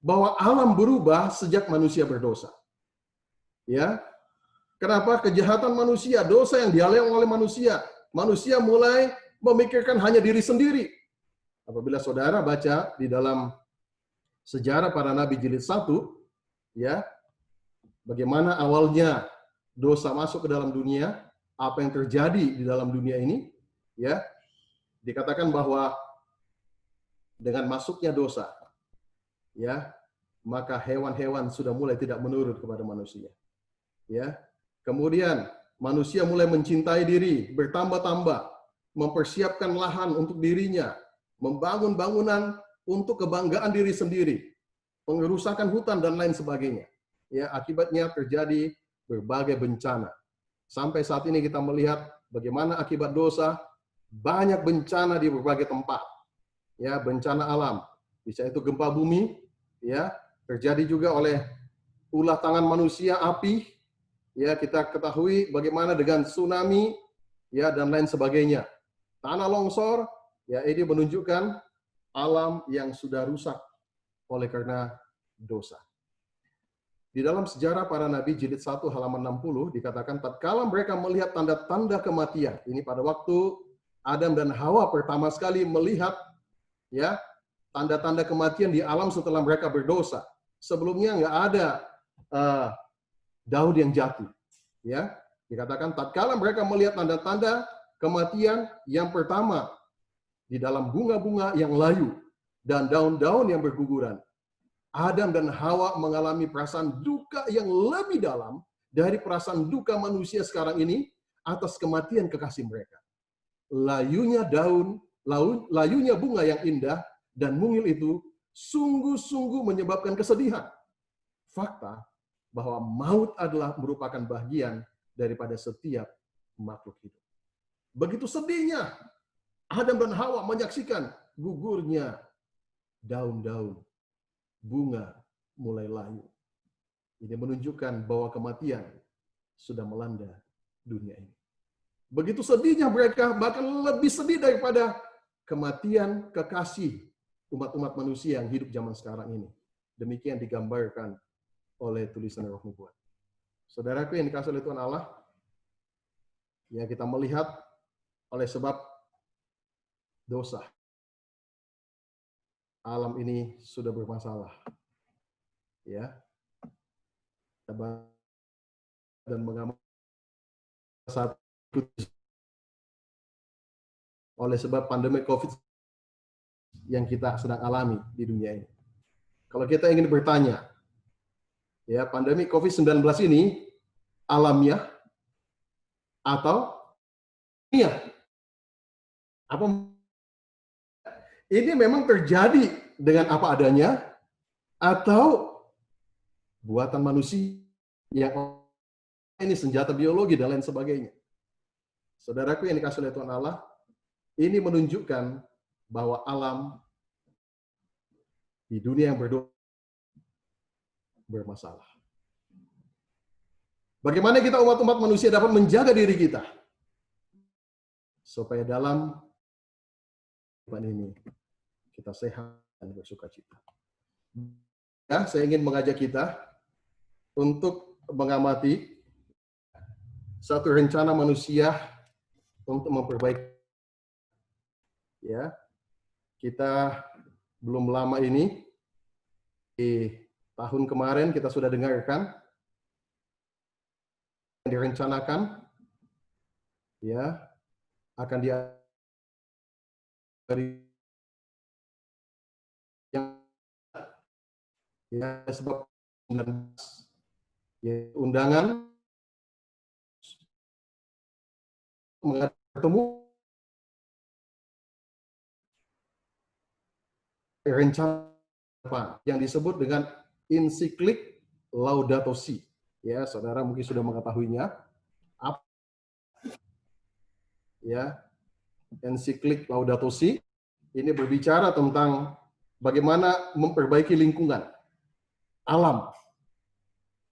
bahwa alam berubah sejak manusia berdosa. Ya, kenapa? Kejahatan manusia, dosa yang dialami oleh manusia. Manusia mulai memikirkan hanya diri sendiri. Apabila saudara baca di dalam Sejarah Para Nabi jilid 1, ya, bagaimana awalnya dosa masuk ke dalam dunia, apa yang terjadi di dalam dunia ini, ya, dikatakan bahwa dengan masuknya dosa, ya, maka hewan-hewan sudah mulai tidak menurut kepada manusia. Ya. Kemudian manusia mulai mencintai diri, bertambah-tambah, mempersiapkan lahan untuk dirinya, membangun bangunan untuk kebanggaan diri sendiri, pengerusakan hutan dan lain sebagainya. Ya, akibatnya terjadi berbagai bencana. Sampai saat ini kita melihat bagaimana akibat dosa banyak bencana di berbagai tempat. Ya, bencana alam, bisa itu gempa bumi, ya, terjadi juga oleh ulah tangan manusia, api, ya, kita ketahui bagaimana dengan tsunami, ya, dan lain sebagainya. Tanah longsor, ya, ini menunjukkan alam yang sudah rusak oleh karena dosa. Di dalam sejarah para nabi jilid 1 halaman 60 dikatakan tatkala mereka melihat tanda-tanda kematian. Ini pada waktu Adam dan Hawa pertama sekali melihat, ya, tanda-tanda kematian di alam setelah mereka berdosa. Sebelumnya nggak ada daun yang jatuh. Ya, dikatakan tatkala mereka melihat tanda-tanda kematian yang pertama di dalam bunga-bunga yang layu dan daun-daun yang berguguran. Adam dan Hawa mengalami perasaan duka yang lebih dalam dari perasaan duka manusia sekarang ini atas kematian kekasih mereka. Layunya daun, layunya bunga yang indah dan mungil itu sungguh-sungguh menyebabkan kesedihan. Fakta bahwa maut adalah merupakan bagian daripada setiap makhluk hidup. Begitu sedihnya Adam dan Hawa menyaksikan gugurnya daun-daun, bunga mulai layu. Ini menunjukkan bahwa kematian sudah melanda dunia ini. Begitu sedihnya mereka, bahkan lebih sedih daripada kematian kekasih umat-umat manusia yang hidup zaman sekarang ini. Demikian digambarkan oleh tulisan Roh Nubuat. Saudaraku yang dikasihi oleh Tuhan Allah, ya, kita melihat oleh sebab dosa, alam ini sudah bermasalah. Ya. Dan mengamati saat oleh sebab pandemi COVID yang kita sedang alami di dunia ini. Kalau kita ingin bertanya, ya, pandemi COVID-19 ini alamiah atau ilmiah? Apa ini memang terjadi dengan apa adanya atau buatan manusia yang ini senjata biologi dan lain sebagainya? Saudaraku yang dikasihi oleh Tuhan Allah, ini menunjukkan bahwa alam di dunia yang bermasalah. Bagaimana kita umat-umat manusia dapat menjaga diri kita supaya dalam kehidupan ini kita sehat dan bersukacita. Ya, saya ingin mengajak kita untuk mengamati satu rencana manusia untuk memperbaiki. Ya, kita belum lama ini di tahun kemarin kita sudah dengarkan yang direncanakan, ya, akan ya, sebab ya, undangan bertemu rencana yang disebut dengan ensiklik Laudato Si. Ya, saudara mungkin sudah mengetahuinya. Ya, ensiklik Laudato Si ini berbicara tentang bagaimana memperbaiki lingkungan alam.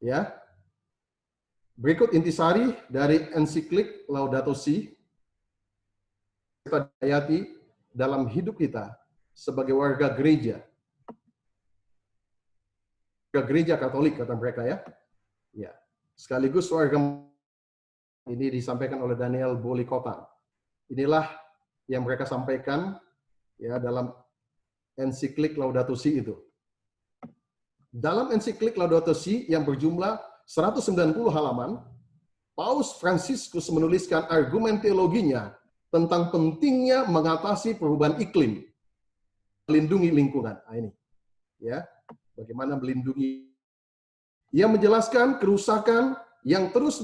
Ya. Berikut intisari dari ensiklik Laudato Si kita hayati dalam hidup kita sebagai warga gereja. Warga gereja Katolik kata mereka, ya. Ya. Sekaligus warga ini disampaikan oleh Daniel Bolikotan. Inilah yang mereka sampaikan, ya, dalam ensiklik Laudato Si itu. Dalam ensiklik Laudato Si yang berjumlah 190 halaman, Paus Fransiskus menuliskan argumen teologinya tentang pentingnya mengatasi perubahan iklim, melindungi lingkungan. Nah, ini ya, bagaimana melindungi. Ia menjelaskan kerusakan yang terus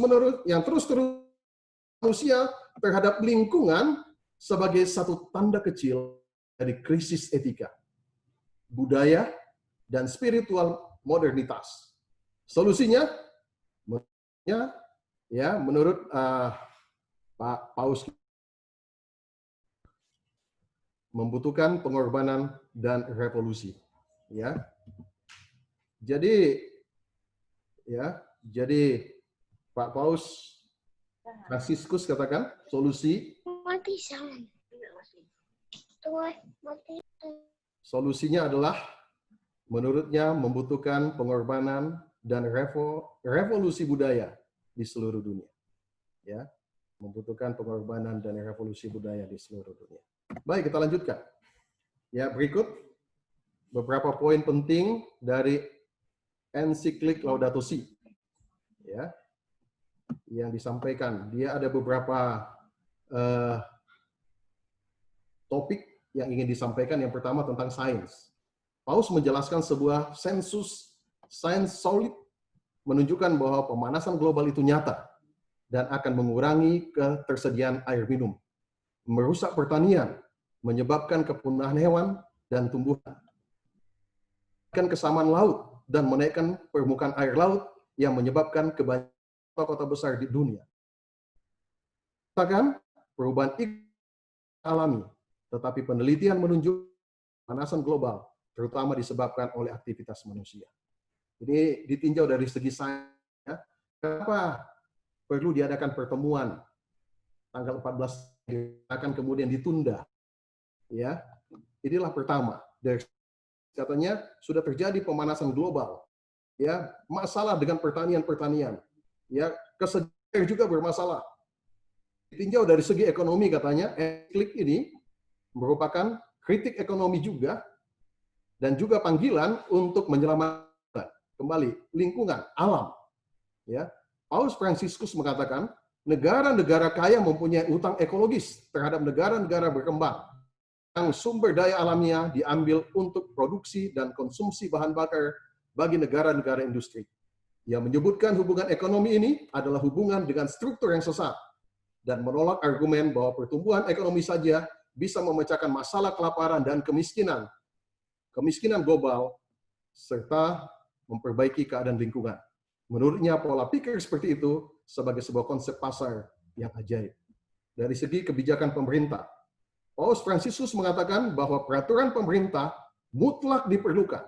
manusia terhadap lingkungan sebagai satu tanda kecil dari krisis etika, budaya, dan spiritual modernitas. Solusinya, menurut Pak Paus, membutuhkan pengorbanan dan revolusi. Ya, jadi Pak Paus Fransiskus katakan solusinya adalah menurutnya membutuhkan pengorbanan dan revolusi budaya di seluruh dunia. Ya, membutuhkan pengorbanan dan revolusi budaya di seluruh dunia. Baik, kita lanjutkan. Ya, berikut beberapa poin penting dari ensiklik Laudato Si. Ya, yang disampaikan. Dia ada beberapa topik yang ingin disampaikan. Yang pertama tentang sains. Paus menjelaskan sebuah sains solid menunjukkan bahwa pemanasan global itu nyata dan akan mengurangi ketersediaan air minum, merusak pertanian, menyebabkan kepunahan hewan dan tumbuhan, kesamaan laut, dan menaikkan permukaan air laut yang menyebabkan kebanyakan kota besar di dunia. Bahkan perubahan iklim alami, tetapi penelitian menunjukkan pemanasan global terutama disebabkan oleh aktivitas manusia. Ini ditinjau dari segi sains. Kenapa perlu diadakan pertemuan tanggal 14 akan kemudian ditunda? Ya, inilah pertama. Dari katanya sudah terjadi pemanasan global. Ya, masalah dengan pertanian. Ya, kesejahteraan juga bermasalah. Ditinjau dari segi ekonomi katanya, enklik ini merupakan kritik ekonomi juga dan juga panggilan untuk menyelamatkan kembali lingkungan, alam. Ya, Paus Fransiskus mengatakan negara-negara kaya mempunyai utang ekologis terhadap negara-negara berkembang yang sumber daya alamnya diambil untuk produksi dan konsumsi bahan bakar bagi negara-negara industri. Ia menyebutkan hubungan ekonomi ini adalah hubungan dengan struktur yang sesat dan menolak argumen bahwa pertumbuhan ekonomi saja bisa memecahkan masalah kelaparan dan kemiskinan global serta memperbaiki keadaan lingkungan. Menurutnya pola pikir seperti itu sebagai sebuah konsep pasar yang ajaib. Dari segi kebijakan pemerintah, Paus Fransiskus mengatakan bahwa peraturan pemerintah mutlak diperlukan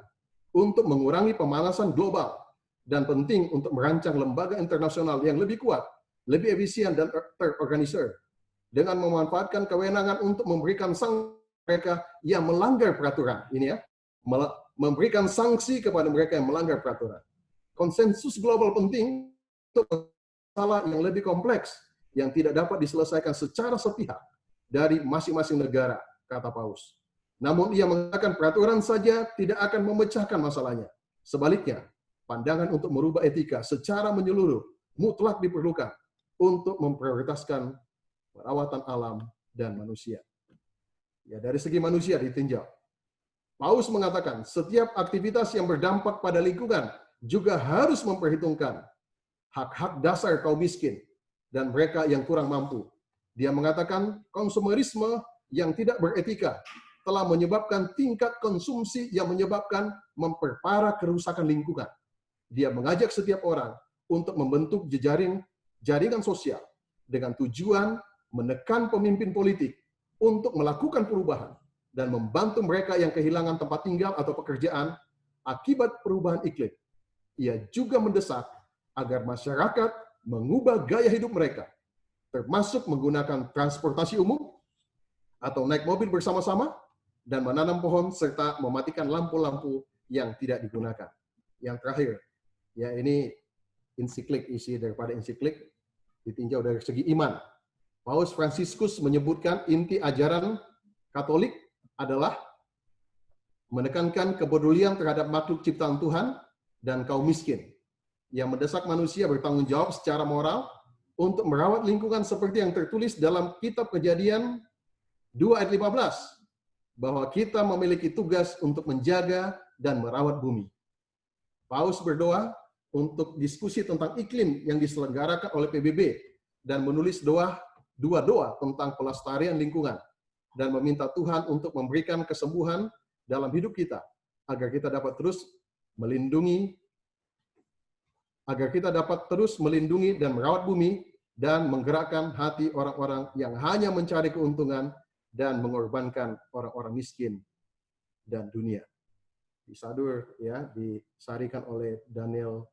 untuk mengurangi pemanasan global dan penting untuk merancang lembaga internasional yang lebih kuat, lebih efisien dan terorganisir dengan memanfaatkan kewenangan untuk memberikan sanksi mereka yang melanggar peraturan. Ini ya, memberikan sanksi kepada mereka yang melanggar peraturan. Konsensus global penting untuk masalah yang lebih kompleks yang tidak dapat diselesaikan secara sepihak dari masing-masing negara, kata Paus. Namun ia mengatakan peraturan saja tidak akan memecahkan masalahnya. Sebaliknya, pandangan untuk merubah etika secara menyeluruh mutlak diperlukan untuk memprioritaskan perawatan alam dan manusia. Ya, dari segi manusia ditinjau. Paus mengatakan setiap aktivitas yang berdampak pada lingkungan juga harus memperhitungkan hak-hak dasar kaum miskin dan mereka yang kurang mampu. Dia mengatakan konsumerisme yang tidak beretika telah menyebabkan tingkat konsumsi yang menyebabkan memperparah kerusakan lingkungan. Dia mengajak setiap orang untuk membentuk jaringan sosial dengan tujuan menekan pemimpin politik untuk melakukan perubahan dan membantu mereka yang kehilangan tempat tinggal atau pekerjaan akibat perubahan iklim. Ia juga mendesak agar masyarakat mengubah gaya hidup mereka, termasuk menggunakan transportasi umum atau naik mobil bersama-sama dan menanam pohon serta mematikan lampu-lampu yang tidak digunakan. Yang terakhir, ya ini isi daripada ensiklik ditinjau dari segi iman. Paus Fransiskus menyebutkan inti ajaran Katolik adalah menekankan kepedulian terhadap makhluk ciptaan Tuhan dan kaum miskin, yang mendesak manusia bertanggung jawab secara moral untuk merawat lingkungan seperti yang tertulis dalam kitab Kejadian 2 ayat 15, bahwa kita memiliki tugas untuk menjaga dan merawat bumi. Paus berdoa untuk diskusi tentang iklim yang diselenggarakan oleh PBB dan menulis dua doa tentang pelestarian lingkungan dan meminta Tuhan untuk memberikan kesembuhan dalam hidup kita agar kita dapat terus melindungi dan merawat bumi dan menggerakkan hati orang-orang yang hanya mencari keuntungan dan mengorbankan orang-orang miskin dan dunia. Disadur ya, disarikan oleh Daniel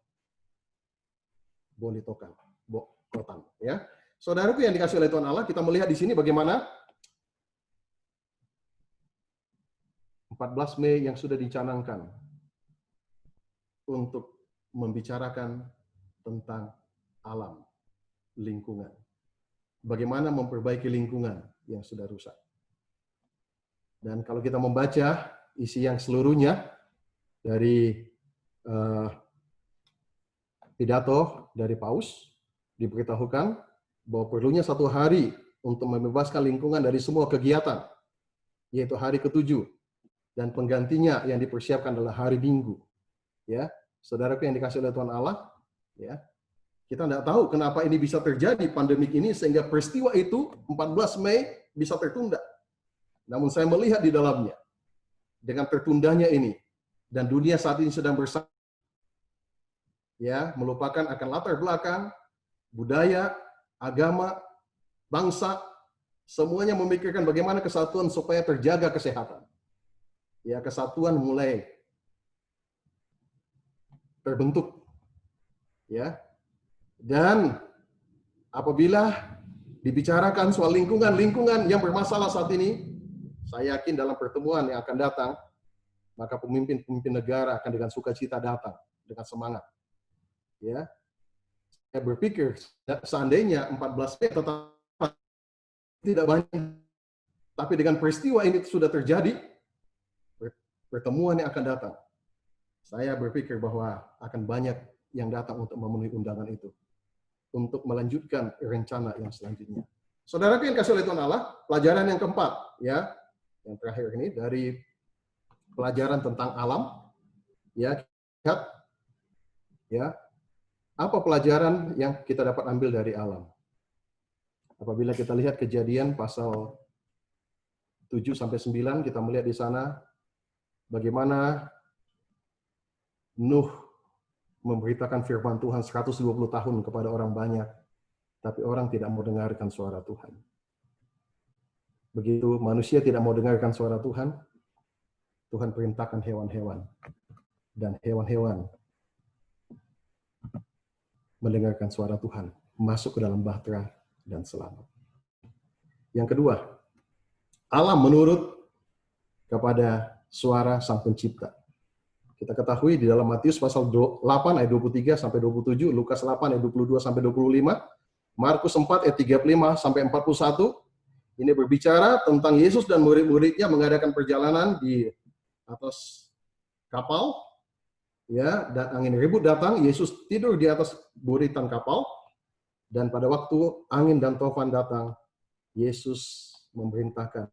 Bolitokan, Bokotan ya. Saudaraku yang dikasih oleh Tuhan Allah, kita melihat di sini bagaimana 14 Mei yang sudah dicanangkan untuk membicarakan tentang alam, lingkungan. Bagaimana memperbaiki lingkungan yang sudah rusak. Dan kalau kita membaca isi yang seluruhnya dari pidato dari Paus, diberitahukan bahwa perlunya 1 hari untuk membebaskan lingkungan dari semua kegiatan, yaitu hari ke-7. Dan penggantinya yang dipersiapkan adalah hari Minggu. Ya, saudaraku yang dikasih oleh Tuhan Allah, ya, kita tidak tahu kenapa ini bisa terjadi pandemik ini sehingga peristiwa itu 14 Mei bisa tertunda. Namun saya melihat di dalamnya dengan tertundanya ini dan dunia saat ini sedang bersatu, ya, melupakan akan latar belakang, budaya, agama, bangsa, semuanya memikirkan bagaimana kesatuan supaya terjaga kesehatan. Ya, kesatuan mulai terbentuk. Ya. Dan apabila dibicarakan soal lingkungan yang bermasalah saat ini, saya yakin dalam pertemuan yang akan datang, maka pemimpin-pemimpin negara akan dengan sukacita datang, dengan semangat. Ya. Saya berpikir seandainya 14 Mei tetap tidak banyak, tapi dengan peristiwa ini sudah terjadi, pertemuan yang akan datang, saya berpikir bahwa akan banyak yang datang untuk memenuhi undangan itu, untuk melanjutkan rencana yang selanjutnya. Saudaraku yang kasih oleh Tuhan Allah, pelajaran yang keempat, ya, yang terakhir ini dari pelajaran tentang alam, ya, lihat, ya, apa pelajaran yang kita dapat ambil dari alam? Apabila kita lihat Kejadian pasal 7-9, kita melihat di sana bagaimana Nuh memberitakan firman Tuhan 120 tahun kepada orang banyak, tapi orang tidak mau dengarkan suara Tuhan. Begitu manusia tidak mau dengarkan suara Tuhan, Tuhan perintahkan hewan-hewan, dan hewan-hewan mendengarkan suara Tuhan, masuk ke dalam bahtera dan selamat. Yang kedua, alam menurut kepada suara Sang Pencipta. Kita ketahui di dalam Matius pasal 8 ayat 23 sampai 27, Lukas 8 ayat 22 sampai 25, Markus 4 ayat 35 sampai 41. Ini berbicara tentang Yesus dan murid-muridnya mengadakan perjalanan di atas kapal, ya, dan angin ribut datang, Yesus tidur di atas buritan kapal, dan pada waktu angin dan tofan datang, Yesus memerintahkan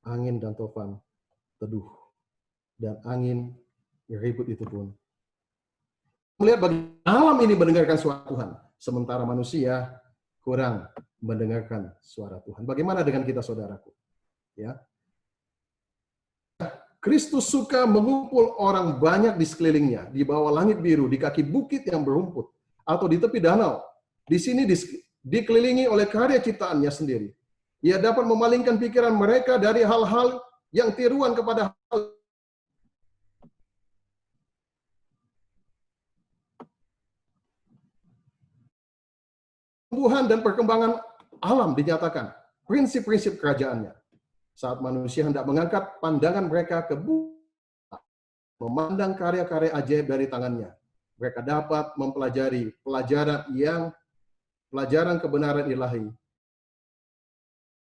angin dan tofan teduh, dan angin ribut itu pun melihat bagi alam ini mendengarkan suara Tuhan, sementara manusia kurang mendengarkan suara Tuhan. Bagaimana dengan kita, saudaraku? Ya, Kristus suka mengumpul orang banyak di sekelilingnya, di bawah langit biru, di kaki bukit yang berumput, atau di tepi danau. Di sini dikelilingi oleh karya ciptaannya sendiri. Ia dapat memalingkan pikiran mereka dari hal-hal yang tiruan kepada hal tumbuhan dan perkembangan alam dinyatakan, prinsip-prinsip kerajaannya. Saat manusia hendak mengangkat pandangan mereka ke bumi, memandang karya-karya ajaib dari tangannya, mereka dapat mempelajari pelajaran kebenaran ilahi.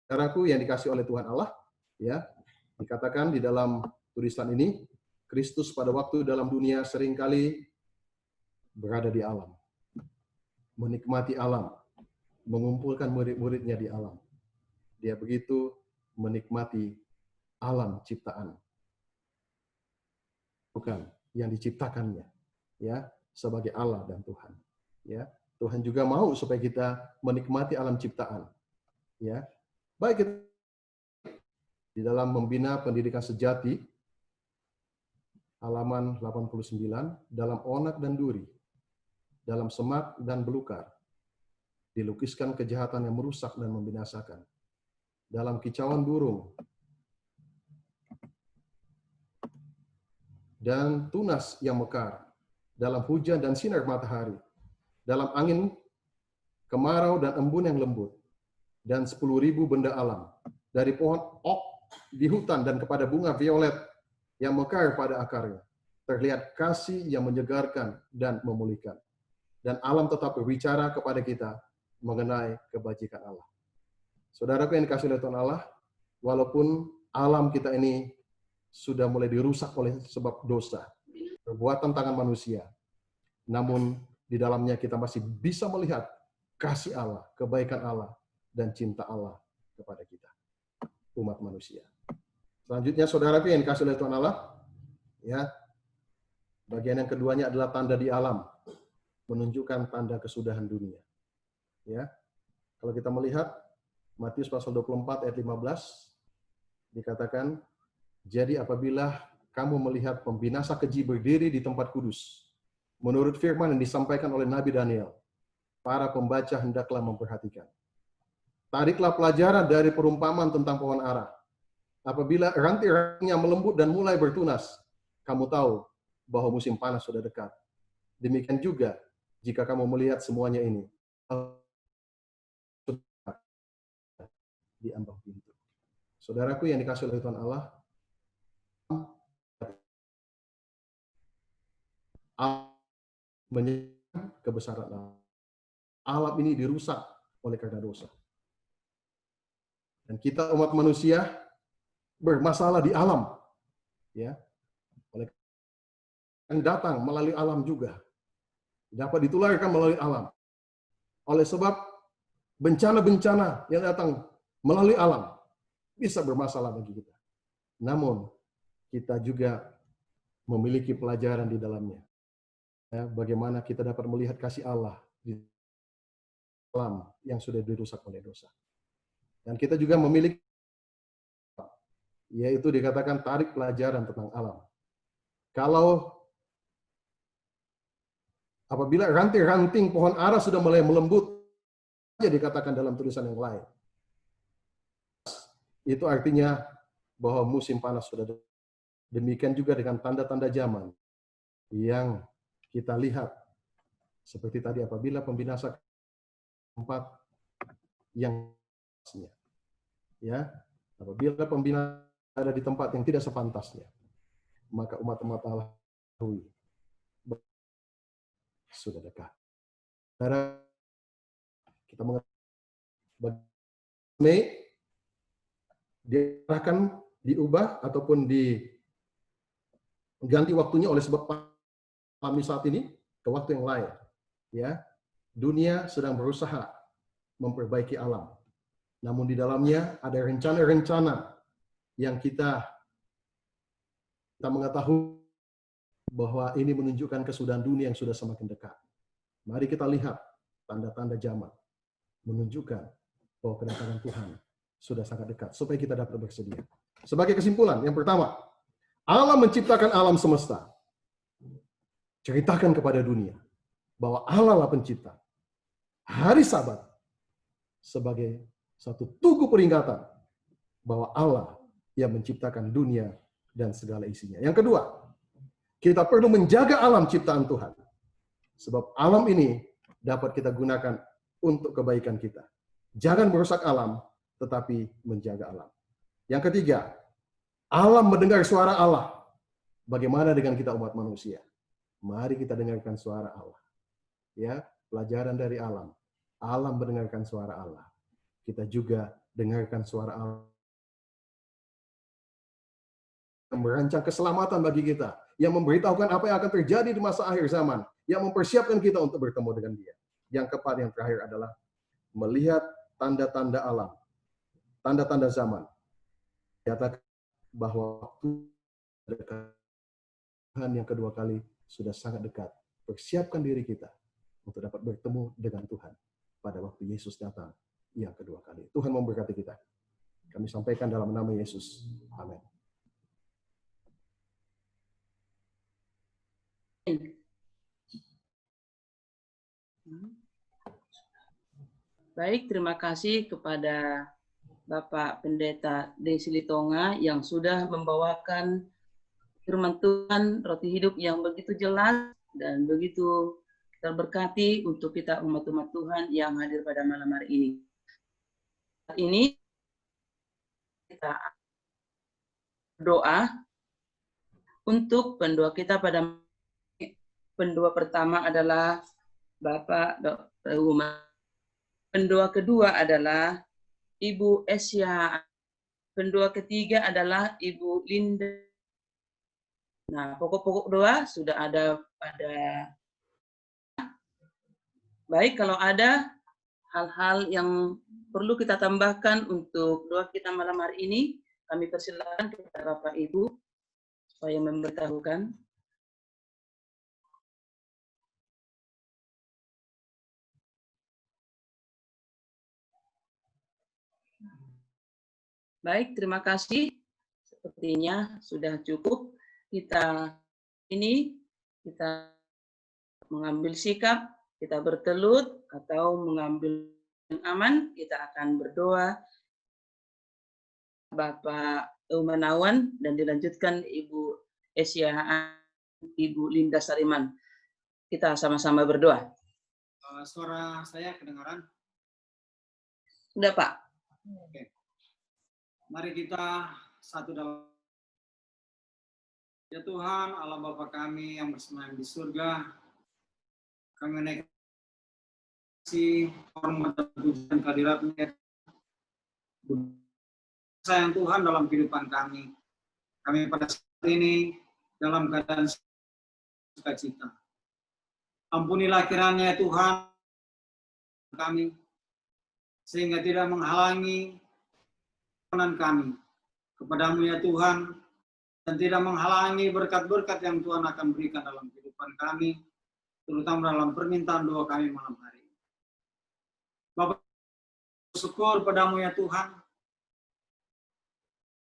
Saudaraku yang dikasih oleh Tuhan Allah, ya, dikatakan di dalam tulisan ini, Kristus pada waktu dalam dunia seringkali berada di alam. menikmati alam, mengumpulkan murid-muridnya di alam. Dia begitu menikmati alam ciptaan, bukan yang diciptakannya, ya, sebagai Allah dan Tuhan. Ya, Tuhan juga mau supaya kita menikmati alam ciptaan. Ya, baik kita di dalam membina pendidikan sejati, halaman 89, dalam onak dan duri, dalam semak dan belukar, dilukiskan kejahatan yang merusak dan membinasakan. Dalam kicauan burung dan tunas yang mekar, dalam hujan dan sinar matahari, dalam angin kemarau dan embun yang lembut, dan 10.000 benda alam, dari pohon ok di hutan dan kepada bunga violet yang mekar pada akarnya, terlihat kasih yang menyegarkan dan memulihkan. Dan alam tetap berbicara kepada kita mengenai kebajikan Allah. Saudaraku yang dikasihi oleh Tuhan Allah, walaupun alam kita ini sudah mulai dirusak oleh sebab dosa, perbuatan tangan manusia, namun di dalamnya kita masih bisa melihat kasih Allah, kebaikan Allah, dan cinta Allah kepada kita, umat manusia. Selanjutnya, saudaraku yang dikasihi oleh Tuhan Allah, ya, bagian yang keduanya adalah tanda di alam, menunjukkan tanda kesudahan dunia. Ya, kalau kita melihat Matius pasal 24 ayat 15 dikatakan, jadi apabila kamu melihat pembinasa keji berdiri di tempat kudus, menurut firman yang disampaikan oleh Nabi Daniel, para pembaca hendaklah memperhatikan. Tariklah pelajaran dari perumpamaan tentang pohon ara. Apabila ranting-rantingnya melembut dan mulai bertunas, kamu tahu bahwa musim panas sudah dekat. Demikian juga jika kamu melihat semuanya ini di ambang pintu. Saudaraku yang dikasihi oleh Tuhan Allah, menyebabkan kebesaran Allah. Alam ini dirusak oleh karena dosa. Dan kita umat manusia bermasalah di alam. Ya. Oleh yang datang melalui alam juga. Dapat ditularkan melalui alam. Oleh sebab bencana-bencana yang datang melalui alam bisa bermasalah bagi kita. Namun, kita juga memiliki pelajaran di dalamnya. Ya, bagaimana kita dapat melihat kasih Allah di alam yang sudah dirusak oleh dosa. Dan kita juga memiliki, yaitu dikatakan tarik pelajaran tentang alam. Kalau apabila ranting-ranting pohon ara sudah mulai melembut, saja dikatakan dalam tulisan yang lain. Itu artinya bahwa musim panas sudah dekat. Demikian juga dengan tanda-tanda zaman yang kita lihat. Seperti tadi, apabila pembinasa tempat yang ya, apabila pembinasa ada di tempat yang tidak sepantasnya, maka umat-umat Allah sudah dekat. Karena kita mengetahui diarahkan diubah ataupun diganti waktunya oleh sebab kami saat ini ke waktu yang lain. Ya, dunia sedang berusaha memperbaiki alam. Namun di dalamnya ada rencana-rencana yang kita mengetahui bahwa ini menunjukkan kesudahan dunia yang sudah semakin dekat. Mari kita lihat tanda-tanda zaman menunjukkan bahwa kedatangan Tuhan sudah sangat dekat, supaya kita dapat bersedia. Sebagai kesimpulan, yang pertama, Allah menciptakan alam semesta. Ceritakan kepada dunia bahwa Allah lah pencipta. Hari Sabat sebagai satu tugu peringatan bahwa Allah yang menciptakan dunia dan segala isinya. Yang kedua, kita perlu menjaga alam ciptaan Tuhan. Sebab alam ini dapat kita gunakan untuk kebaikan kita. Jangan merusak alam, tetapi menjaga alam. Yang ketiga, alam mendengar suara Allah. Bagaimana dengan kita umat manusia? Mari kita dengarkan suara Allah. Ya, pelajaran dari alam. Alam mendengarkan suara Allah. Kita juga dengarkan suara Allah. Yang merancang keselamatan bagi kita. Yang memberitahukan apa yang akan terjadi di masa akhir zaman. Yang mempersiapkan kita untuk bertemu dengan Dia. Yang keempat, yang terakhir adalah melihat tanda-tanda alam, tanda-tanda zaman. Nyatakan bahwa waktu Tuhan yang kedua kali sudah sangat dekat. Persiapkan diri kita untuk dapat bertemu dengan Tuhan pada waktu Yesus datang yang kedua kali. Tuhan memberkati kita. Kami sampaikan dalam nama Yesus. Amin. Baik, terima kasih kepada Bapak Pendeta Desi Litonga yang sudah membawakan firman Tuhan, roti hidup yang begitu jelas dan begitu terberkati untuk kita umat-umat Tuhan yang hadir pada malam hari ini. Saat ini kita berdoa untuk pendua kita pada pendua pertama adalah Bapak Dr. Umar. Pendua kedua adalah Ibu Esya. Pendua ketiga adalah Ibu Linda. Nah, pokok-pokok doa sudah ada pada. Baik, kalau ada hal-hal yang perlu kita tambahkan untuk doa kita malam hari ini, kami persilakan kepada Bapak Ibu supaya memberitahukan. Baik, terima kasih. Sepertinya sudah cukup. Kita mengambil sikap, kita bertelut atau mengambil yang aman, kita akan berdoa Bapak Umanawan dan dilanjutkan Ibu Esya, Ibu Linda Sariman. Kita sama-sama berdoa. Suara saya kedengaran? Sudah, Pak. Oke. Mari kita satu dalam. Ya Tuhan, Allah Bapa kami yang bersemayam di surga, kami naik kasih, hormat dan pujian kehadirat-Nya. Sayang Tuhan dalam kehidupan kami. Kami pada saat ini dalam keadaan sukacita. Ampunilah kiranya Tuhan kami, sehingga tidak menghalangi permohonan kami kepadamu ya Tuhan, dan tidak menghalangi berkat-berkat yang Tuhan akan berikan dalam kehidupan kami, terutama dalam permintaan doa kami malam hari. Bapak, syukur padamu ya Tuhan,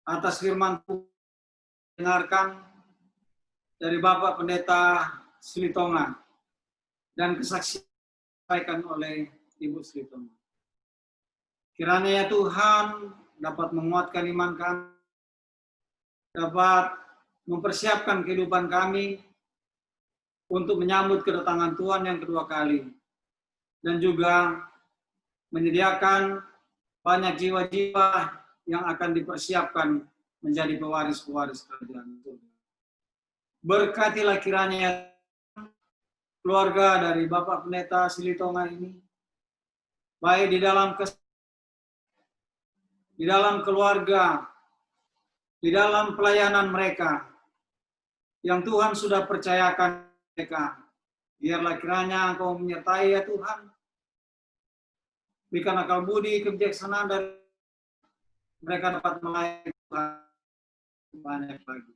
atas firman Tuhan dengarkan dari Bapak Pendeta Silitonga dan kesaksian disampaikan oleh Ibu Silitonga. Kiranya ya Tuhan dapat menguatkan iman kami, dapat mempersiapkan kehidupan kami untuk menyambut kedatangan Tuhan yang kedua kali, dan juga menyediakan banyak jiwa-jiwa yang akan dipersiapkan menjadi pewaris-pewaris kerajaan Tuhan. Berkatilah kiranya keluarga dari Bapak Pendeta Silitonga ini, baik di dalam keluarga, di dalam pelayanan mereka, yang Tuhan sudah percayakan mereka. Biarlah kiranya Engkau menyertai ya Tuhan. Berikan akal budi, kebijaksanaan dari mereka dapat melayani Tuhan banyak lagi.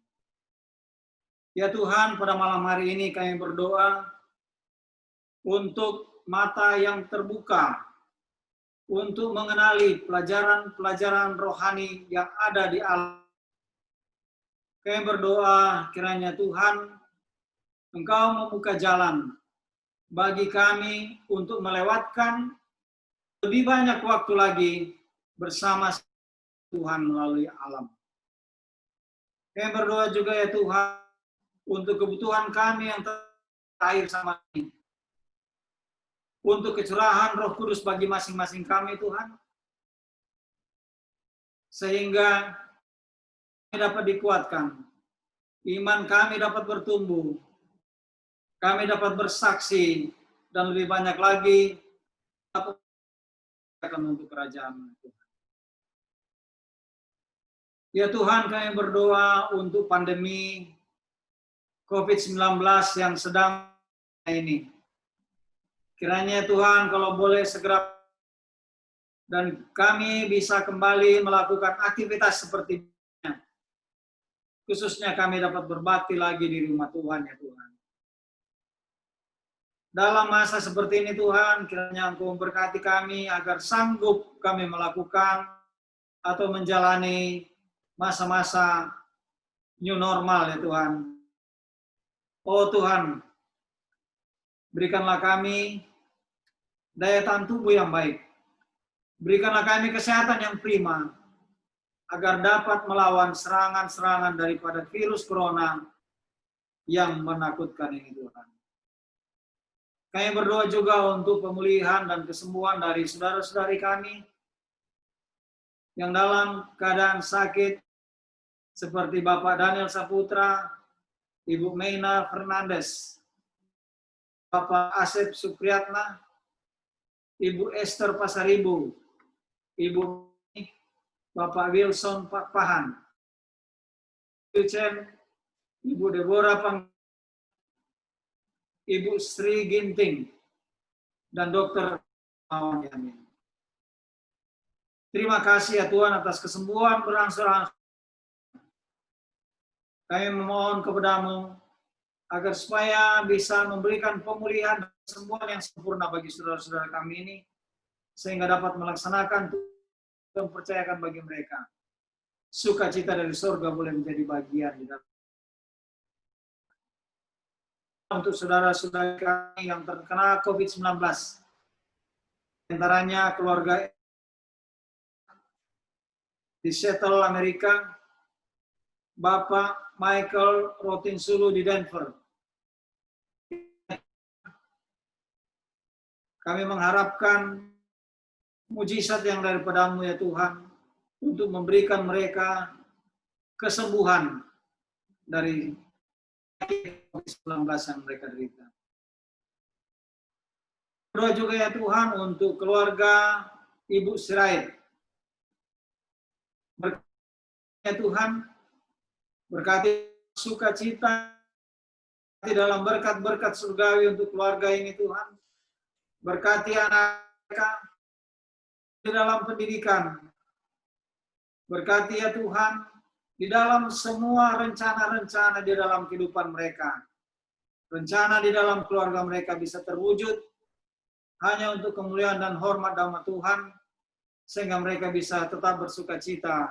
Ya Tuhan, pada malam hari ini kami berdoa untuk mata yang terbuka, untuk mengenali pelajaran-pelajaran rohani yang ada di alam. Kami berdoa kiranya Tuhan, Engkau membuka jalan bagi kami untuk melewatkan lebih banyak waktu lagi bersama Tuhan melalui alam. Kami berdoa juga ya Tuhan, untuk kebutuhan kami yang terakhir sama ini. Untuk kecurahan Roh Kudus bagi masing-masing kami Tuhan. Sehingga kami dapat dikuatkan. Iman kami dapat bertumbuh. Kami dapat bersaksi. Dan lebih banyak lagi untuk kerajaan Tuhan. Ya Tuhan, kami berdoa untuk pandemi COVID-19 yang sedang ini. Kiranya Tuhan kalau boleh segera dan kami bisa kembali melakukan aktivitas seperti ini. Khususnya kami dapat berbakti lagi di rumah Tuhan ya Tuhan. Dalam masa seperti ini Tuhan, kiranya Engkau memberkati kami agar sanggup kami melakukan atau menjalani masa-masa new normal ya Tuhan. Oh Tuhan, berikanlah kami daya tahan tubuh yang baik. Berikanlah kami kesehatan yang prima, agar dapat melawan serangan-serangan daripada virus corona yang menakutkan ini Tuhan. Kami berdoa juga untuk pemulihan dan kesembuhan dari saudara-saudari kami yang dalam keadaan sakit, seperti Bapak Daniel Saputra, Ibu Meina Fernandes, Bapak Asep Supriyatna, Ibu Esther Pasaribu, Ibu Bapak Wilson Pahan, Ibu Deborah Ibu Sri Ginting, dan Dr. Mawon Yamin. Terima kasih ya Tuhan atas kesembuhan berangsur-angsur. Kami memohon kepadamu agar supaya bisa memberikan pemulihan dan kesembuhan yang sempurna bagi saudara-saudara kami ini, sehingga dapat melaksanakan dan percayakan bagi mereka. Sukacita dari surga boleh menjadi bagian di dalam. Untuk saudara-saudara kami yang terkena COVID-19, antaranya keluarga di Seattle, Amerika, Bapak Michael Rotinsulu di Denver. Kami mengharapkan mujizat yang daripadamu ya Tuhan, untuk memberikan mereka kesembuhan dari COVID-19 yang mereka derita. Berdoa juga ya Tuhan untuk keluarga Ibu Sirait. Berkati ya Tuhan, berkati sukacita di dalam berkat-berkat surgawi untuk keluarga ini Tuhan. Berkati anak mereka di dalam pendidikan. Berkati ya Tuhan di dalam semua rencana-rencana di dalam kehidupan mereka. Rencana di dalam keluarga mereka bisa terwujud hanya untuk kemuliaan dan hormat nama Tuhan, sehingga mereka bisa tetap bersuka cita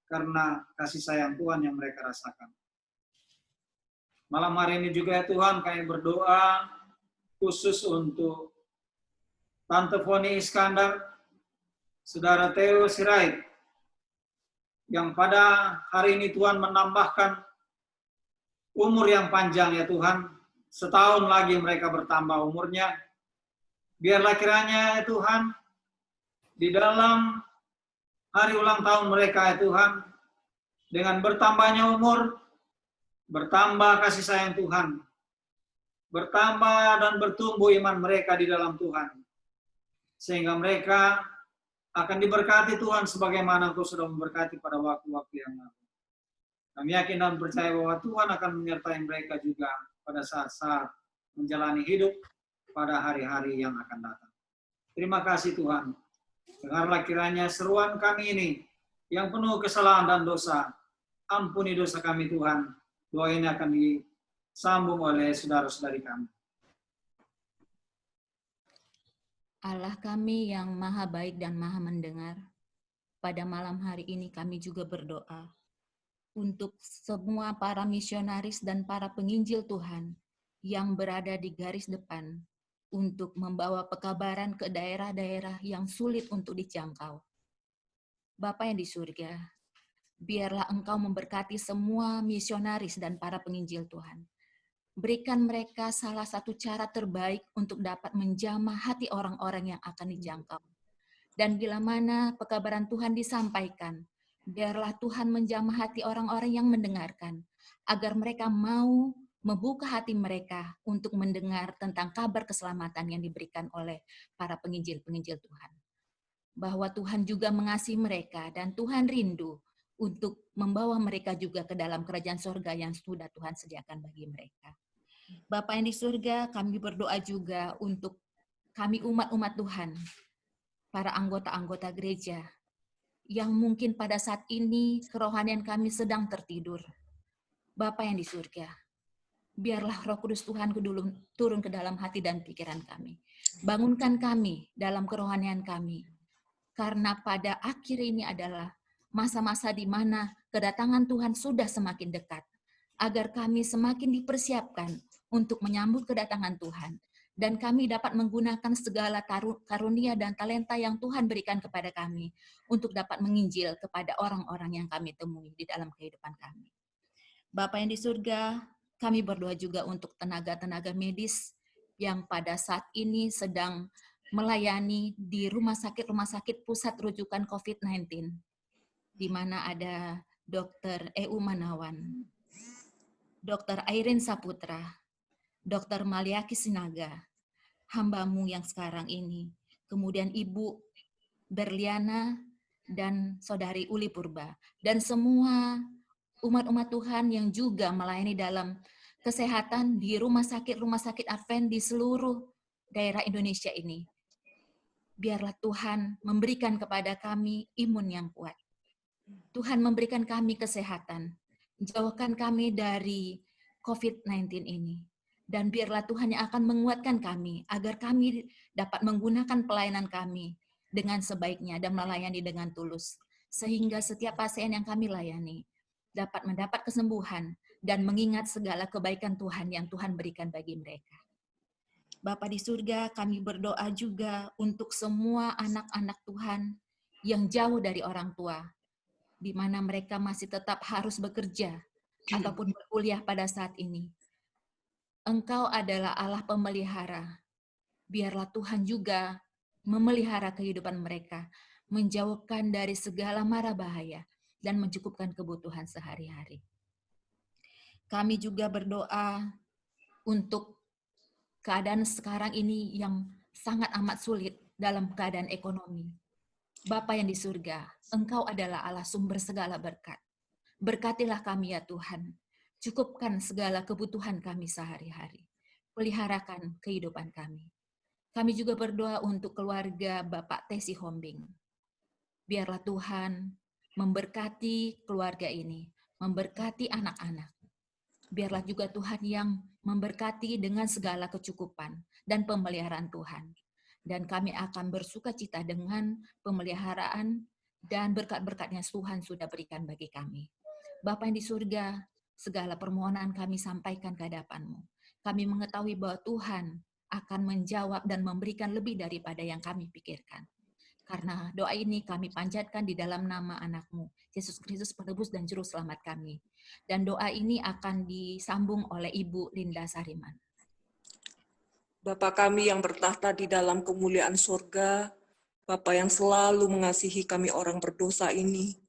karena kasih sayang Tuhan yang mereka rasakan. Malam hari ini juga ya Tuhan, kami berdoa khusus untuk Tante Foni Iskandar, Saudara Theo Sirait, yang pada hari ini Tuhan menambahkan umur yang panjang ya Tuhan. Setahun lagi mereka bertambah umurnya. Biarlah kiranya ya Tuhan, di dalam hari ulang tahun mereka ya Tuhan, dengan bertambahnya umur, bertambah kasih sayang Tuhan, bertambah dan bertumbuh iman mereka di dalam Tuhan, sehingga mereka akan diberkati Tuhan sebagaimana Engkau sudah memberkati pada waktu-waktu yang lalu. Kami yakin dan percaya bahwa Tuhan akan menyertai mereka juga pada saat-saat menjalani hidup pada hari-hari yang akan datang. Terima kasih Tuhan. Dengarlah kiranya seruan kami ini yang penuh kesalahan dan dosa. Ampuni dosa kami Tuhan. Doa ini akan disambung oleh saudara-saudari kami. Allah kami yang maha baik dan maha mendengar, pada malam hari ini kami juga berdoa untuk semua para misionaris dan para penginjil Tuhan yang berada di garis depan untuk membawa pekabaran ke daerah-daerah yang sulit untuk dijangkau. Bapa yang di surga, biarlah Engkau memberkati semua misionaris dan para penginjil Tuhan. Berikan mereka salah satu cara terbaik untuk dapat menjamah hati orang-orang yang akan dijangkau. Dan bila mana pekabaran Tuhan disampaikan, biarlah Tuhan menjamah hati orang-orang yang mendengarkan, agar mereka mau membuka hati mereka untuk mendengar tentang kabar keselamatan yang diberikan oleh para penginjil-penginjil Tuhan. Bahwa Tuhan juga mengasihi mereka dan Tuhan rindu untuk membawa mereka juga ke dalam kerajaan surga yang sudah Tuhan sediakan bagi mereka. Bapa yang di surga, kami berdoa juga untuk kami umat-umat Tuhan, para anggota-anggota gereja, yang mungkin pada saat ini kerohanian kami sedang tertidur. Bapa yang di surga, biarlah Roh Kudus Tuhan turun ke dalam hati dan pikiran kami. Bangunkan kami dalam kerohanian kami. Karena pada akhir ini adalah masa-masa di mana kedatangan Tuhan sudah semakin dekat. Agar kami semakin dipersiapkan untuk menyambut kedatangan Tuhan. Dan kami dapat menggunakan segala karunia dan talenta yang Tuhan berikan kepada kami untuk dapat menginjil kepada orang-orang yang kami temui di dalam kehidupan kami. Bapa yang di surga, kami berdoa juga untuk tenaga-tenaga medis yang pada saat ini sedang melayani di rumah sakit pusat rujukan COVID-19, di mana ada Dr. EU Manawan, Dr. Airin Saputra, Dr. Maliaki Sinaga, hamba-Mu yang sekarang ini, kemudian Ibu Berliana dan Saudari Uli Purba, dan semua umat-umat Tuhan yang juga melayani dalam kesehatan di rumah sakit Advent di seluruh daerah Indonesia ini. Biarlah Tuhan memberikan kepada kami imun yang kuat. Tuhan memberikan kami kesehatan. Jauhkan kami dari COVID-19 ini. Dan biarlah Tuhan yang akan menguatkan kami agar kami dapat menggunakan pelayanan kami dengan sebaiknya dan melayani dengan tulus. Sehingga setiap pasien yang kami layani dapat mendapat kesembuhan dan mengingat segala kebaikan Tuhan yang Tuhan berikan bagi mereka. Bapa di surga, kami berdoa juga untuk semua anak-anak Tuhan yang jauh dari orang tua, di mana mereka masih tetap harus bekerja ataupun berkuliah pada saat ini. Engkau adalah Allah pemelihara. Biarlah Tuhan juga memelihara kehidupan mereka, menjauhkan dari segala mara bahaya, dan mencukupkan kebutuhan sehari-hari. Kami juga berdoa untuk keadaan sekarang ini yang sangat amat sulit dalam keadaan ekonomi. Bapa yang di surga, Engkau adalah Allah sumber segala berkat. Berkatilah kami ya Tuhan. Cukupkan segala kebutuhan kami sehari-hari. Peliharakan kehidupan kami. Kami juga berdoa untuk keluarga Bapak Tesi Hombing. Biarlah Tuhan memberkati keluarga ini, memberkati anak-anak. Biarlah juga Tuhan yang memberkati dengan segala kecukupan dan pemeliharaan Tuhan. Dan kami akan bersukacita dengan pemeliharaan dan berkat-berkat yang Tuhan sudah berikan bagi kami. Bapa yang di surga, segala permohonan kami sampaikan ke hadapan-Mu. Kami mengetahui bahwa Tuhan akan menjawab dan memberikan lebih daripada yang kami pikirkan. Karena doa ini kami panjatkan di dalam nama anak-Mu, Yesus Kristus penebus dan juru selamat kami. Dan doa ini akan disambung oleh Ibu Linda Sariman. Bapa kami yang bertahta di dalam kemuliaan surga, Bapa yang selalu mengasihi kami orang berdosa ini.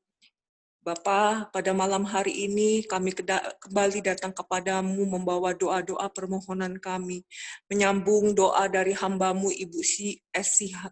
Bapa, pada malam hari ini kami kembali datang kepadamu membawa doa-doa permohonan kami. Menyambung doa dari hamba-Mu Ibu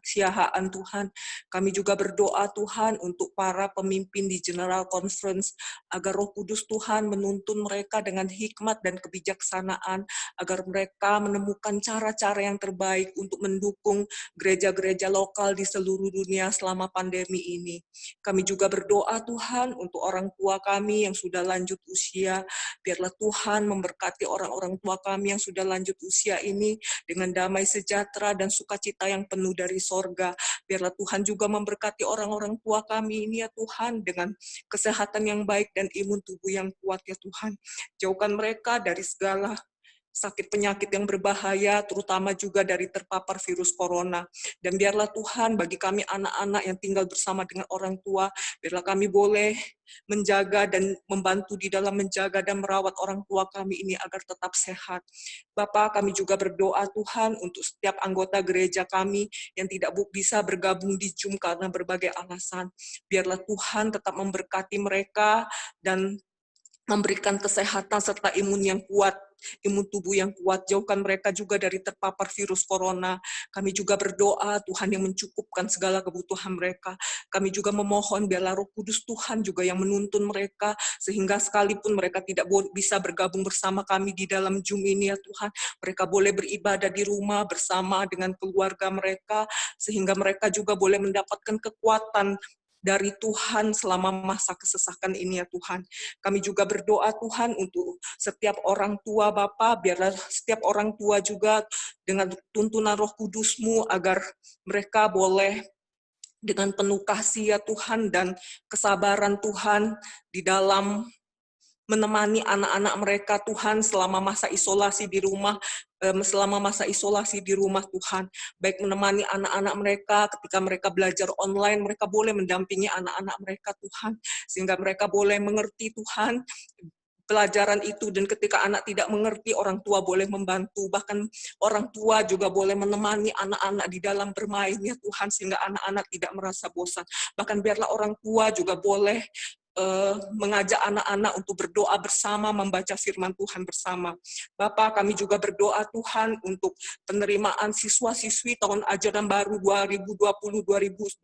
Siahaan Tuhan. Kami juga berdoa Tuhan untuk para pemimpin di General Conference, agar Roh Kudus Tuhan menuntun mereka dengan hikmat dan kebijaksanaan, agar mereka menemukan cara-cara yang terbaik untuk mendukung gereja-gereja lokal di seluruh dunia selama pandemi ini. Kami juga berdoa Tuhan untuk orang tua kami yang sudah lanjut usia. Biarlah Tuhan memberkati orang-orang tua kami yang sudah lanjut usia ini dengan damai sejahtera dan sukacita yang penuh dari sorga. Biarlah Tuhan juga memberkati orang-orang tua kami ini ya Tuhan dengan kesehatan yang baik dan imun tubuh yang kuat ya Tuhan. Jauhkan mereka dari segala sakit penyakit yang berbahaya, terutama juga dari terpapar virus corona. Dan biarlah Tuhan bagi kami anak-anak yang tinggal bersama dengan orang tua, biarlah kami boleh menjaga dan membantu di dalam menjaga dan merawat orang tua kami ini agar tetap sehat. Bapa, kami juga berdoa Tuhan untuk setiap anggota gereja kami yang tidak bisa bergabung di Zoom karena berbagai alasan. Biarlah Tuhan tetap memberkati mereka dan memberikan kesehatan serta imun yang kuat imun tubuh yang kuat, jauhkan mereka juga dari terpapar virus corona. Kami juga berdoa Tuhan yang mencukupkan segala kebutuhan mereka. Kami juga memohon biarlah Roh Kudus Tuhan juga yang menuntun mereka, sehingga sekalipun mereka tidak bisa bergabung bersama kami di dalam Zoom ini ya Tuhan, mereka boleh beribadah di rumah bersama dengan keluarga mereka, sehingga mereka juga boleh mendapatkan kekuatan dari Tuhan selama masa kesesakan ini ya Tuhan. Kami juga berdoa Tuhan untuk setiap orang tua Bapa, biarlah setiap orang tua juga dengan tuntunan Roh Kudus-Mu agar mereka boleh dengan penuh kasih ya Tuhan dan kesabaran Tuhan di dalam menemani anak-anak mereka Tuhan selama masa isolasi di rumah, Tuhan. Baik menemani anak-anak mereka ketika mereka belajar online, mereka boleh mendampingi anak-anak mereka Tuhan, sehingga mereka boleh mengerti Tuhan pelajaran itu, dan ketika anak tidak mengerti, orang tua boleh membantu, bahkan orang tua juga boleh menemani anak-anak di dalam bermain ya Tuhan, sehingga anak-anak tidak merasa bosan. Bahkan biarlah orang tua juga boleh mengajak anak-anak untuk berdoa bersama, membaca firman Tuhan bersama. Bapak, kami juga berdoa Tuhan untuk penerimaan siswa-siswi tahun ajaran baru 2020-2021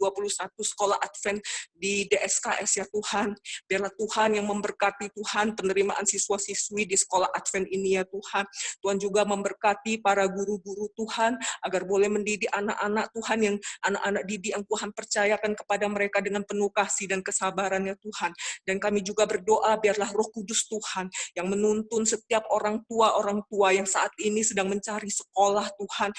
Sekolah Advent di DSKS ya Tuhan. Biarlah Tuhan yang memberkati Tuhan penerimaan siswa-siswi di Sekolah Advent ini ya Tuhan. Tuhan juga memberkati para guru-guru Tuhan agar boleh mendidik anak-anak Tuhan, yang anak-anak didik yang Tuhan percayakan kepada mereka dengan penuh kasih dan kesabaran ya Tuhan. Dan kami juga berdoa biarlah Roh Kudus Tuhan yang menuntun setiap orang tua yang saat ini sedang mencari sekolah Tuhan,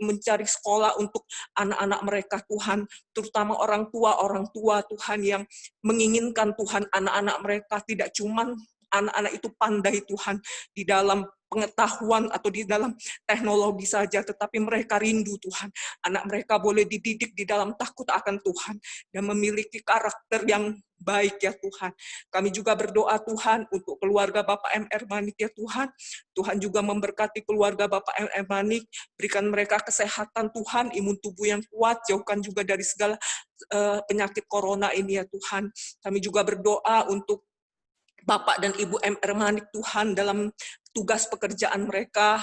mencari sekolah untuk anak-anak mereka Tuhan, terutama orang tua Tuhan yang menginginkan Tuhan anak-anak mereka tidak cuman anak-anak itu pandai Tuhan di dalam pengetahuan atau di dalam teknologi saja, tetapi mereka rindu Tuhan. Anak mereka boleh dididik di dalam takut akan Tuhan dan memiliki karakter yang baik ya Tuhan. Kami juga berdoa Tuhan untuk keluarga Bapak M.R. Manik ya Tuhan. Tuhan juga memberkati keluarga Bapak M.R. Manik, berikan mereka kesehatan Tuhan, imun tubuh yang kuat, jauhkan juga dari segala penyakit corona ini ya Tuhan. Kami juga berdoa untuk Bapak dan Ibu M.R. Manik Tuhan dalam tugas pekerjaan mereka.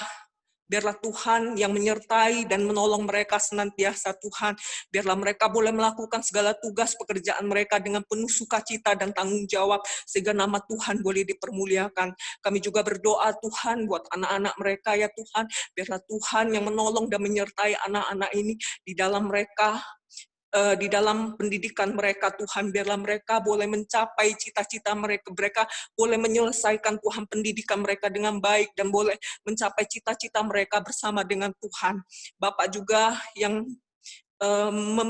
Biarlah Tuhan yang menyertai dan menolong mereka senantiasa Tuhan. Biarlah mereka boleh melakukan segala tugas pekerjaan mereka dengan penuh sukacita dan tanggung jawab, sehingga nama Tuhan boleh dipermuliakan. Kami juga berdoa Tuhan buat anak-anak mereka ya Tuhan. Biarlah Tuhan yang menolong dan menyertai anak-anak ini di dalam mereka, di dalam pendidikan mereka Tuhan. Biarlah mereka boleh mencapai cita-cita mereka, mereka boleh menyelesaikan Tuhan pendidikan mereka dengan baik dan boleh mencapai cita-cita mereka bersama dengan Tuhan. Bapak juga yang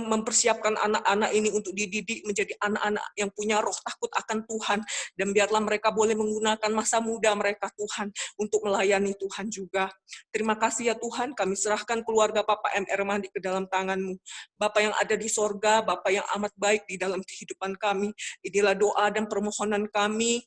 mempersiapkan anak-anak ini untuk dididik menjadi anak-anak yang punya roh takut akan Tuhan, dan biarlah mereka boleh menggunakan masa muda mereka Tuhan untuk melayani Tuhan juga. Terima kasih ya Tuhan, kami serahkan keluarga Bapak M.R. Manik ke dalam tangan-Mu. Bapak yang ada di sorga, Bapak yang amat baik di dalam kehidupan kami. Inilah doa dan permohonan kami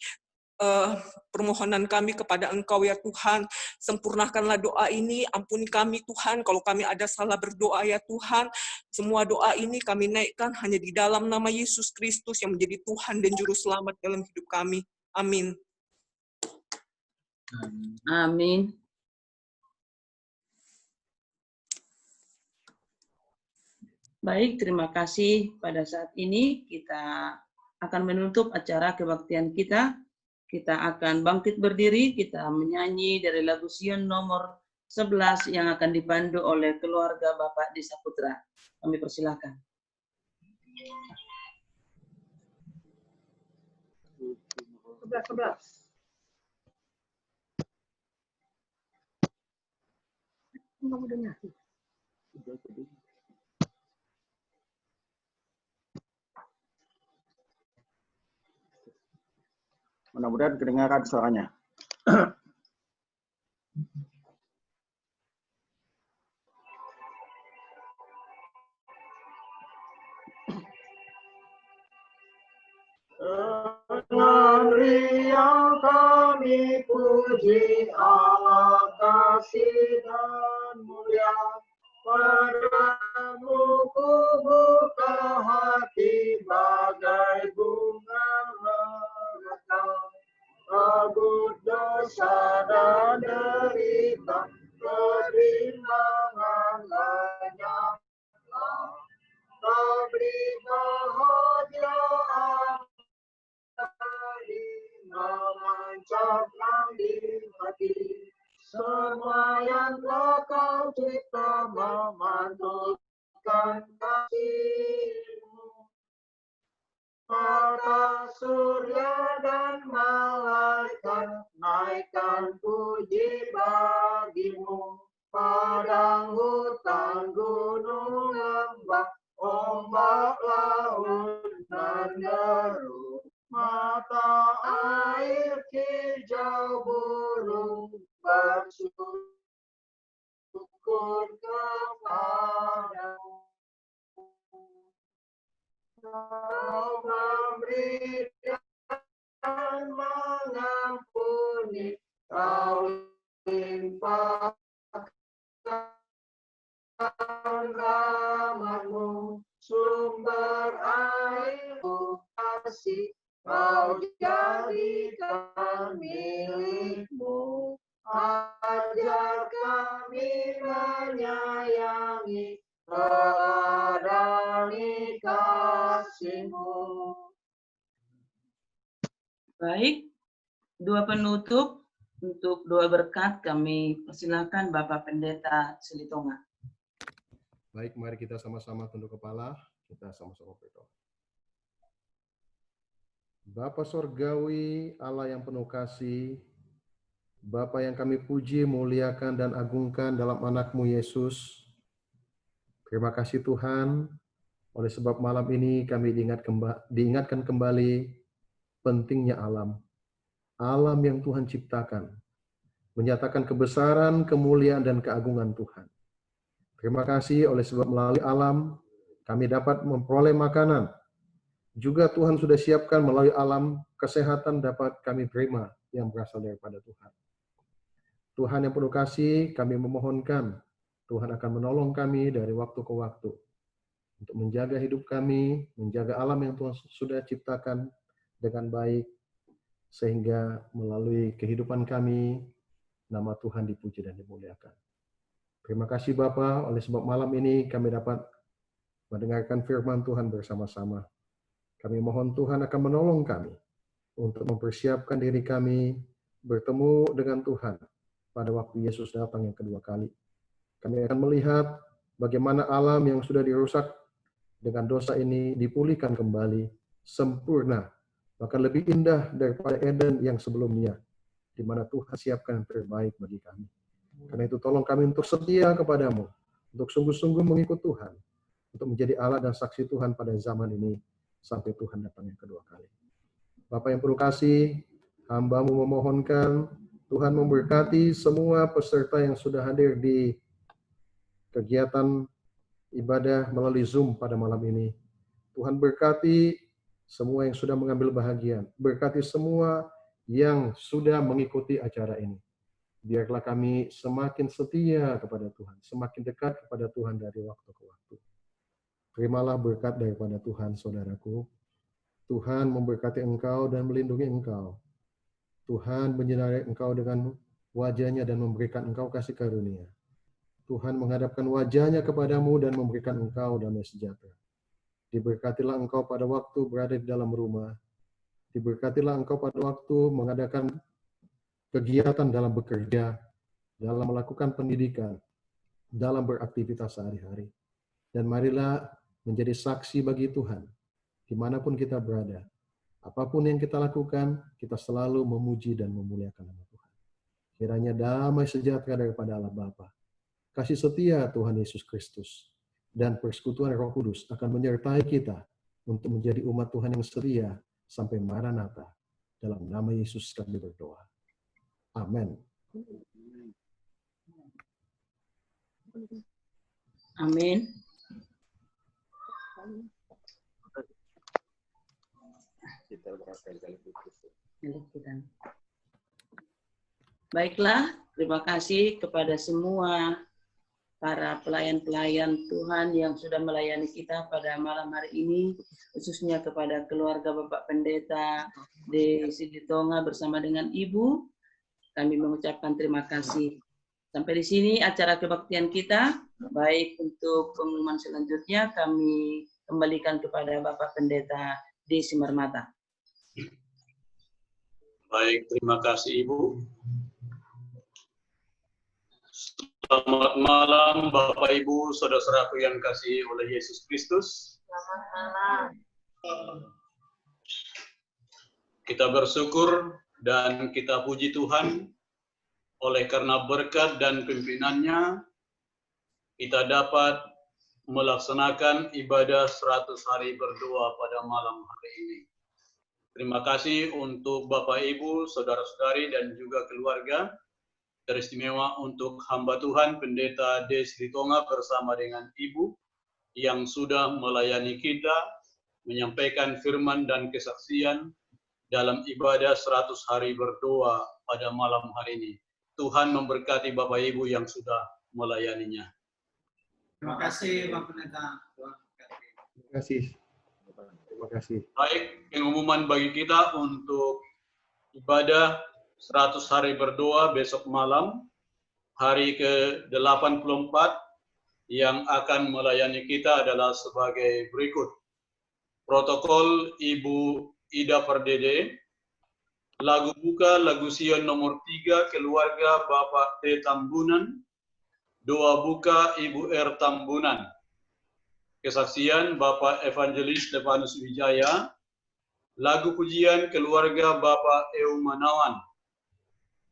kepada Engkau ya Tuhan. Sempurnakanlah doa ini, ampuni kami Tuhan kalau kami ada salah berdoa ya Tuhan. Semua doa ini kami naikkan hanya di dalam nama Yesus Kristus yang menjadi Tuhan dan Juru Selamat dalam hidup kami. Amin. Amin. Baik, terima kasih. Pada saat ini kita akan menutup acara kebaktian kita. Kita akan bangkit berdiri, kita menyanyi dari lagu Sion nomor 11 yang akan dipandu oleh keluarga Bapak Desa Putra. Kami persilakan. Mudah-mudahan kedengaran suaranya. Dengan riang kami puji Allah, kasih dan mulia padamu, ku buka hati bagai bunga mekar. Kabut dosa surya dan malaikat naikkan puji bagimu. Padang hutan, gunung, lembah, ombak laut dan deru, mata air, hijau burung, bersyukur kepadamu. Kau memberi dan mengampuni, kau limpahkan rahmat-Mu, sumber air kasih, kau jadikan milik-Mu. Ajar kami menyayangi, teladani kasih-Mu. Baik, doa penutup untuk doa berkat kami persilakan Bapak Pendeta Silitonga. Baik, mari kita sama-sama tunduk kepala, kita sama-sama berdoa. Bapa Sorgawi, Allah yang penuh kasih, Bapa yang kami puji, muliakan, dan agungkan dalam anak-Mu Yesus. Terima kasih Tuhan, oleh sebab malam ini kami diingatkan kembali pentingnya alam. Alam yang Tuhan ciptakan, menyatakan kebesaran, kemuliaan, dan keagungan Tuhan. Terima kasih oleh sebab melalui alam kami dapat memperoleh makanan. Juga Tuhan sudah siapkan melalui alam kesehatan dapat kami terima yang berasal daripada Tuhan. Tuhan yang penuh kasih, kami memohonkan Tuhan akan menolong kami dari waktu ke waktu untuk menjaga hidup kami, menjaga alam yang Tuhan sudah ciptakan dengan baik, sehingga melalui kehidupan kami, nama Tuhan dipuji dan dimuliakan. Terima kasih Bapa, oleh sebab malam ini kami dapat mendengarkan firman Tuhan bersama-sama. Kami mohon Tuhan akan menolong kami untuk mempersiapkan diri kami bertemu dengan Tuhan pada waktu Yesus datang yang kedua kali. Kami akan melihat bagaimana alam yang sudah dirusak dengan dosa ini dipulihkan kembali sempurna, bahkan lebih indah daripada Eden yang sebelumnya, di mana Tuhan siapkan yang terbaik bagi kami. Karena itu tolong kami untuk setia kepadamu, untuk sungguh-sungguh mengikut Tuhan, untuk menjadi Allah dan saksi Tuhan pada zaman ini, sampai Tuhan datang yang kedua kali. Bapa yang penuh kasih, hamba-Mu memohonkan, Tuhan memberkati semua peserta yang sudah hadir di kegiatan ibadah melalui Zoom pada malam ini. Tuhan berkati semua yang sudah mengambil bahagian, berkati semua yang sudah mengikuti acara ini. Biarlah kami semakin setia kepada Tuhan, semakin dekat kepada Tuhan dari waktu ke waktu. Terimalah berkat daripada Tuhan, saudaraku. Tuhan memberkati engkau dan melindungi engkau. Tuhan menyinari engkau dengan wajah-Nya dan memberikan engkau kasih karunia. Tuhan menghadapkan wajah-Nya kepadamu dan memberikan engkau damai sejahtera. Diberkatilah engkau pada waktu berada di dalam rumah. Diberkatilah engkau pada waktu mengadakan kegiatan dalam bekerja, dalam melakukan pendidikan, dalam beraktivitas sehari-hari. Dan marilah menjadi saksi bagi Tuhan, dimanapun kita berada. Apapun yang kita lakukan, kita selalu memuji dan memuliakan nama Tuhan. Kiranya damai sejahtera daripada Allah Bapa, kasih setia Tuhan Yesus Kristus, dan persekutuan Roh Kudus akan menyertai kita untuk menjadi umat Tuhan yang setia sampai Maranatha. Dalam nama Yesus kami berdoa. Amin. Amin. Baiklah, terima kasih kepada semua para pelayan-pelayan Tuhan yang sudah melayani kita pada malam hari ini, khususnya kepada keluarga Bapak Pendeta di Silitonga bersama dengan Ibu. Kami mengucapkan terima kasih. Sampai di sini acara kebaktian kita. Baik, untuk pengumuman selanjutnya kami kembalikan kepada Bapak Pendeta di Simarmata. Baik, terima kasih Ibu. Selamat malam Bapak Ibu, saudara-saudaraku yang kasih oleh Yesus Kristus. Selamat malam. Kita bersyukur dan kita puji Tuhan oleh karena berkat dan pimpinannya kita dapat melaksanakan ibadah 100 hari berdoa pada malam hari ini. Terima kasih untuk Bapak, Ibu, saudara-saudari, dan juga keluarga. Teristimewa untuk hamba Tuhan, Pendeta Des Litonga bersama dengan Ibu yang sudah melayani kita, menyampaikan firman dan kesaksian dalam ibadah 100 hari berdoa pada malam hari ini. Tuhan memberkati Bapak Ibu yang sudah melayaninya. Terima kasih, Pak Pendeta. Terima kasih. Terima kasih. Baik, pengumuman bagi kita untuk ibadah 100 hari berdoa besok malam, hari ke-84, yang akan melayani kita adalah sebagai berikut. Protokol Ibu Ida Pardede, lagu buka, lagu Sion nomor 3, keluarga Bapak T. Tambunan, doa buka Ibu R. Tambunan, kesaksian Bapak Evangelis Stefanus Wijaya, lagu pujian keluarga Bapak Eu Manawan,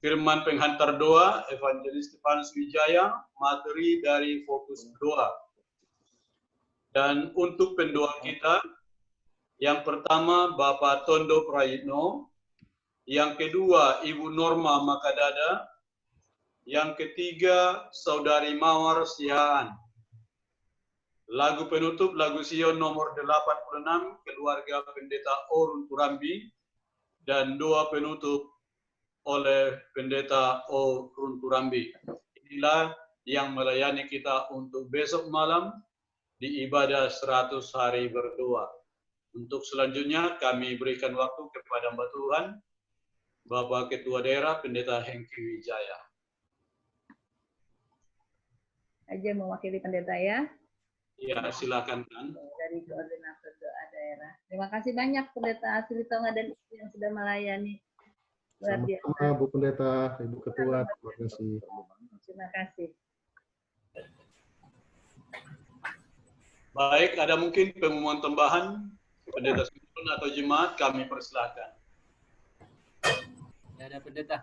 firman penghantar doa Evangelis Stefanus Wijaya, materi dari fokus doa. Dan untuk pendoa kita, yang pertama Bapak Tondo Prayitno, yang kedua Ibu Norma Makadada, yang ketiga Saudari Mawar Sihaan. Lagu penutup lagu Sion nomor 86, keluarga Pendeta Orun Turambi, dan doa penutup oleh Pendeta Orun Turambi. Inilah yang melayani kita untuk besok malam di ibadah 100 hari berdoa. Untuk selanjutnya kami berikan waktu kepada Mbak Tuhan, Bapak Ketua Daerah Pendeta Hengki Wijaya. Aja mewakili pendeta ya. Ya, silakan kan. Dari koordinator doa daerah. Terima kasih banyak Pendeta Asli Tonga dan Ibu yang sudah melayani. Luar biasa. Sama-sama Bu Pendeta, Ibu Ketua, terima kasih. Terima kasih. Baik, ada mungkin pengumuman tambahan Pendeta Simpun atau jemaat, kami persilahkan. Ya, ada pendeta.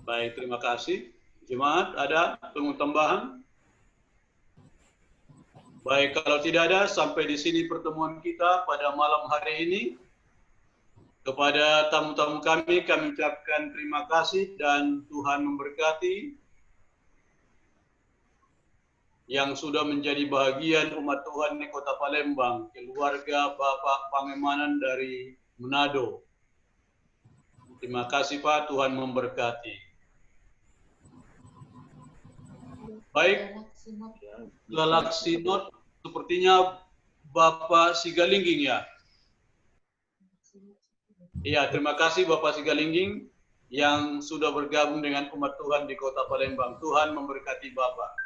Baik, terima kasih. Jemaat, ada pengumuman tambahan? Baik, kalau tidak ada, sampai di sini pertemuan kita pada malam hari ini. Kepada tamu-tamu kami ucapkan terima kasih dan Tuhan memberkati. Yang sudah menjadi bahagian umat Tuhan di Kota Palembang, keluarga Bapak Pangemanan dari Manado. Terima kasih Pak, Tuhan memberkati. Baik, Lalaksinot sepertinya Bapak Sigalingging ya. Iya, terima kasih Bapak Sigalingging yang sudah bergabung dengan umat Tuhan di Kota Palembang. Tuhan memberkati Bapak.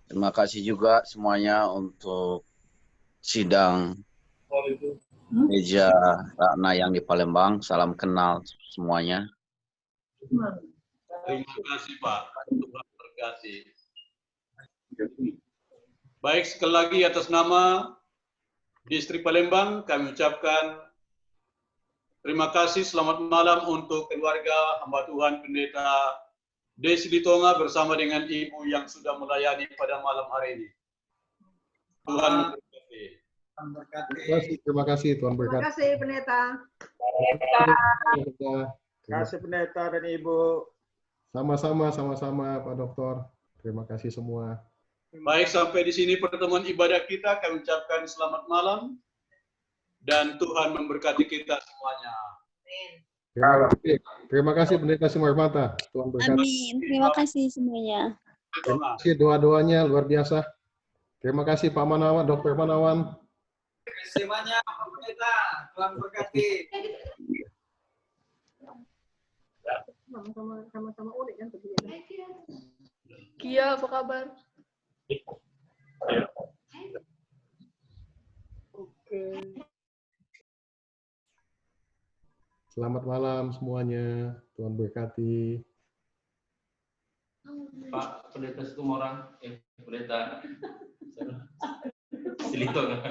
Terima kasih juga semuanya untuk sidang Gereja Rakna yang di Palembang. Salam kenal semuanya. Terima kasih Pak. Tuhan memberkati. Baik, sekali lagi atas nama Distrik Palembang kami ucapkan terima kasih, selamat malam untuk keluarga hamba Tuhan Pendeta Des Litonga bersama dengan Ibu yang sudah melayani pada malam hari ini. Tuhan memberkati. Terima kasih, Tuhan berkati. Terima kasih Pendeta. Terima kasih Pendeta dan Ibu. Sama-sama Pak Dokter. Terima kasih semua. Baik, sampai di sini pertemuan ibadah kita. Kami ucapkan selamat malam dan Tuhan memberkati kita semuanya. Terima kasih Pendeta Simarmata. Tuhan berkati. Amin. Terima kasih semuanya. Terima kasih doa-doanya luar biasa. Terima kasih Pak Manawan, Dr. Manawan. Terima kasih banyak Pak Pendeta. Tuhan berkati. Sama-sama unik kan begini. Kia, apa kabar? Oke. Selamat malam semuanya. Tuhan berkati. Pak Pendeta Situmorang, Pendeta Silito.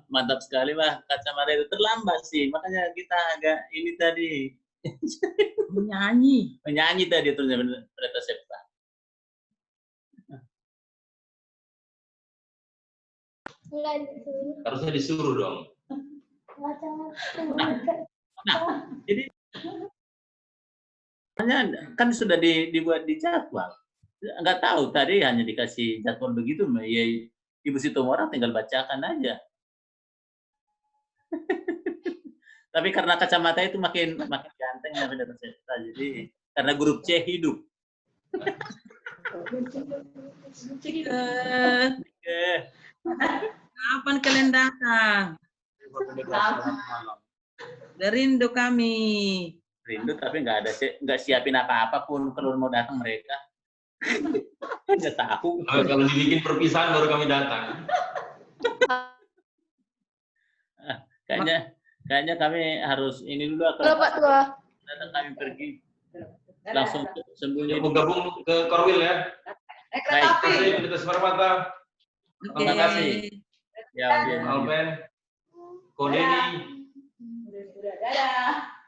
Mantap sekali, Pak. Kacamata itu terlambat sih, makanya kita agak ini tadi. Menyanyi tadi terusnya Pendeta Septa. Harusnya disuruh dong. Nah, jadi kan sudah dibuat di jadwal. Nggak tahu tadi hanya dikasih jadwal begitu, ya Ibu Sitomora tinggal bacakan aja. Tapi karena kacamata itu makin ganteng ya Pendeta Septa, jadi karena grup C hidup. Kapan kalian datang? Rindu kami. Rindu tapi nggak siapin apa-apa pun kalau mau datang mereka. Nggak tahu. Kalau dibikin perpisahan baru kami datang. Kayaknya kami harus ini dulu. Pak Tua. Datang kami pergi langsung sembunyi. Mau gabung ke Korwil ya. Baik. Terima kasih Pendeta Suparmata. Terima kasih. Ya, Alben, Kodeni. Dadah.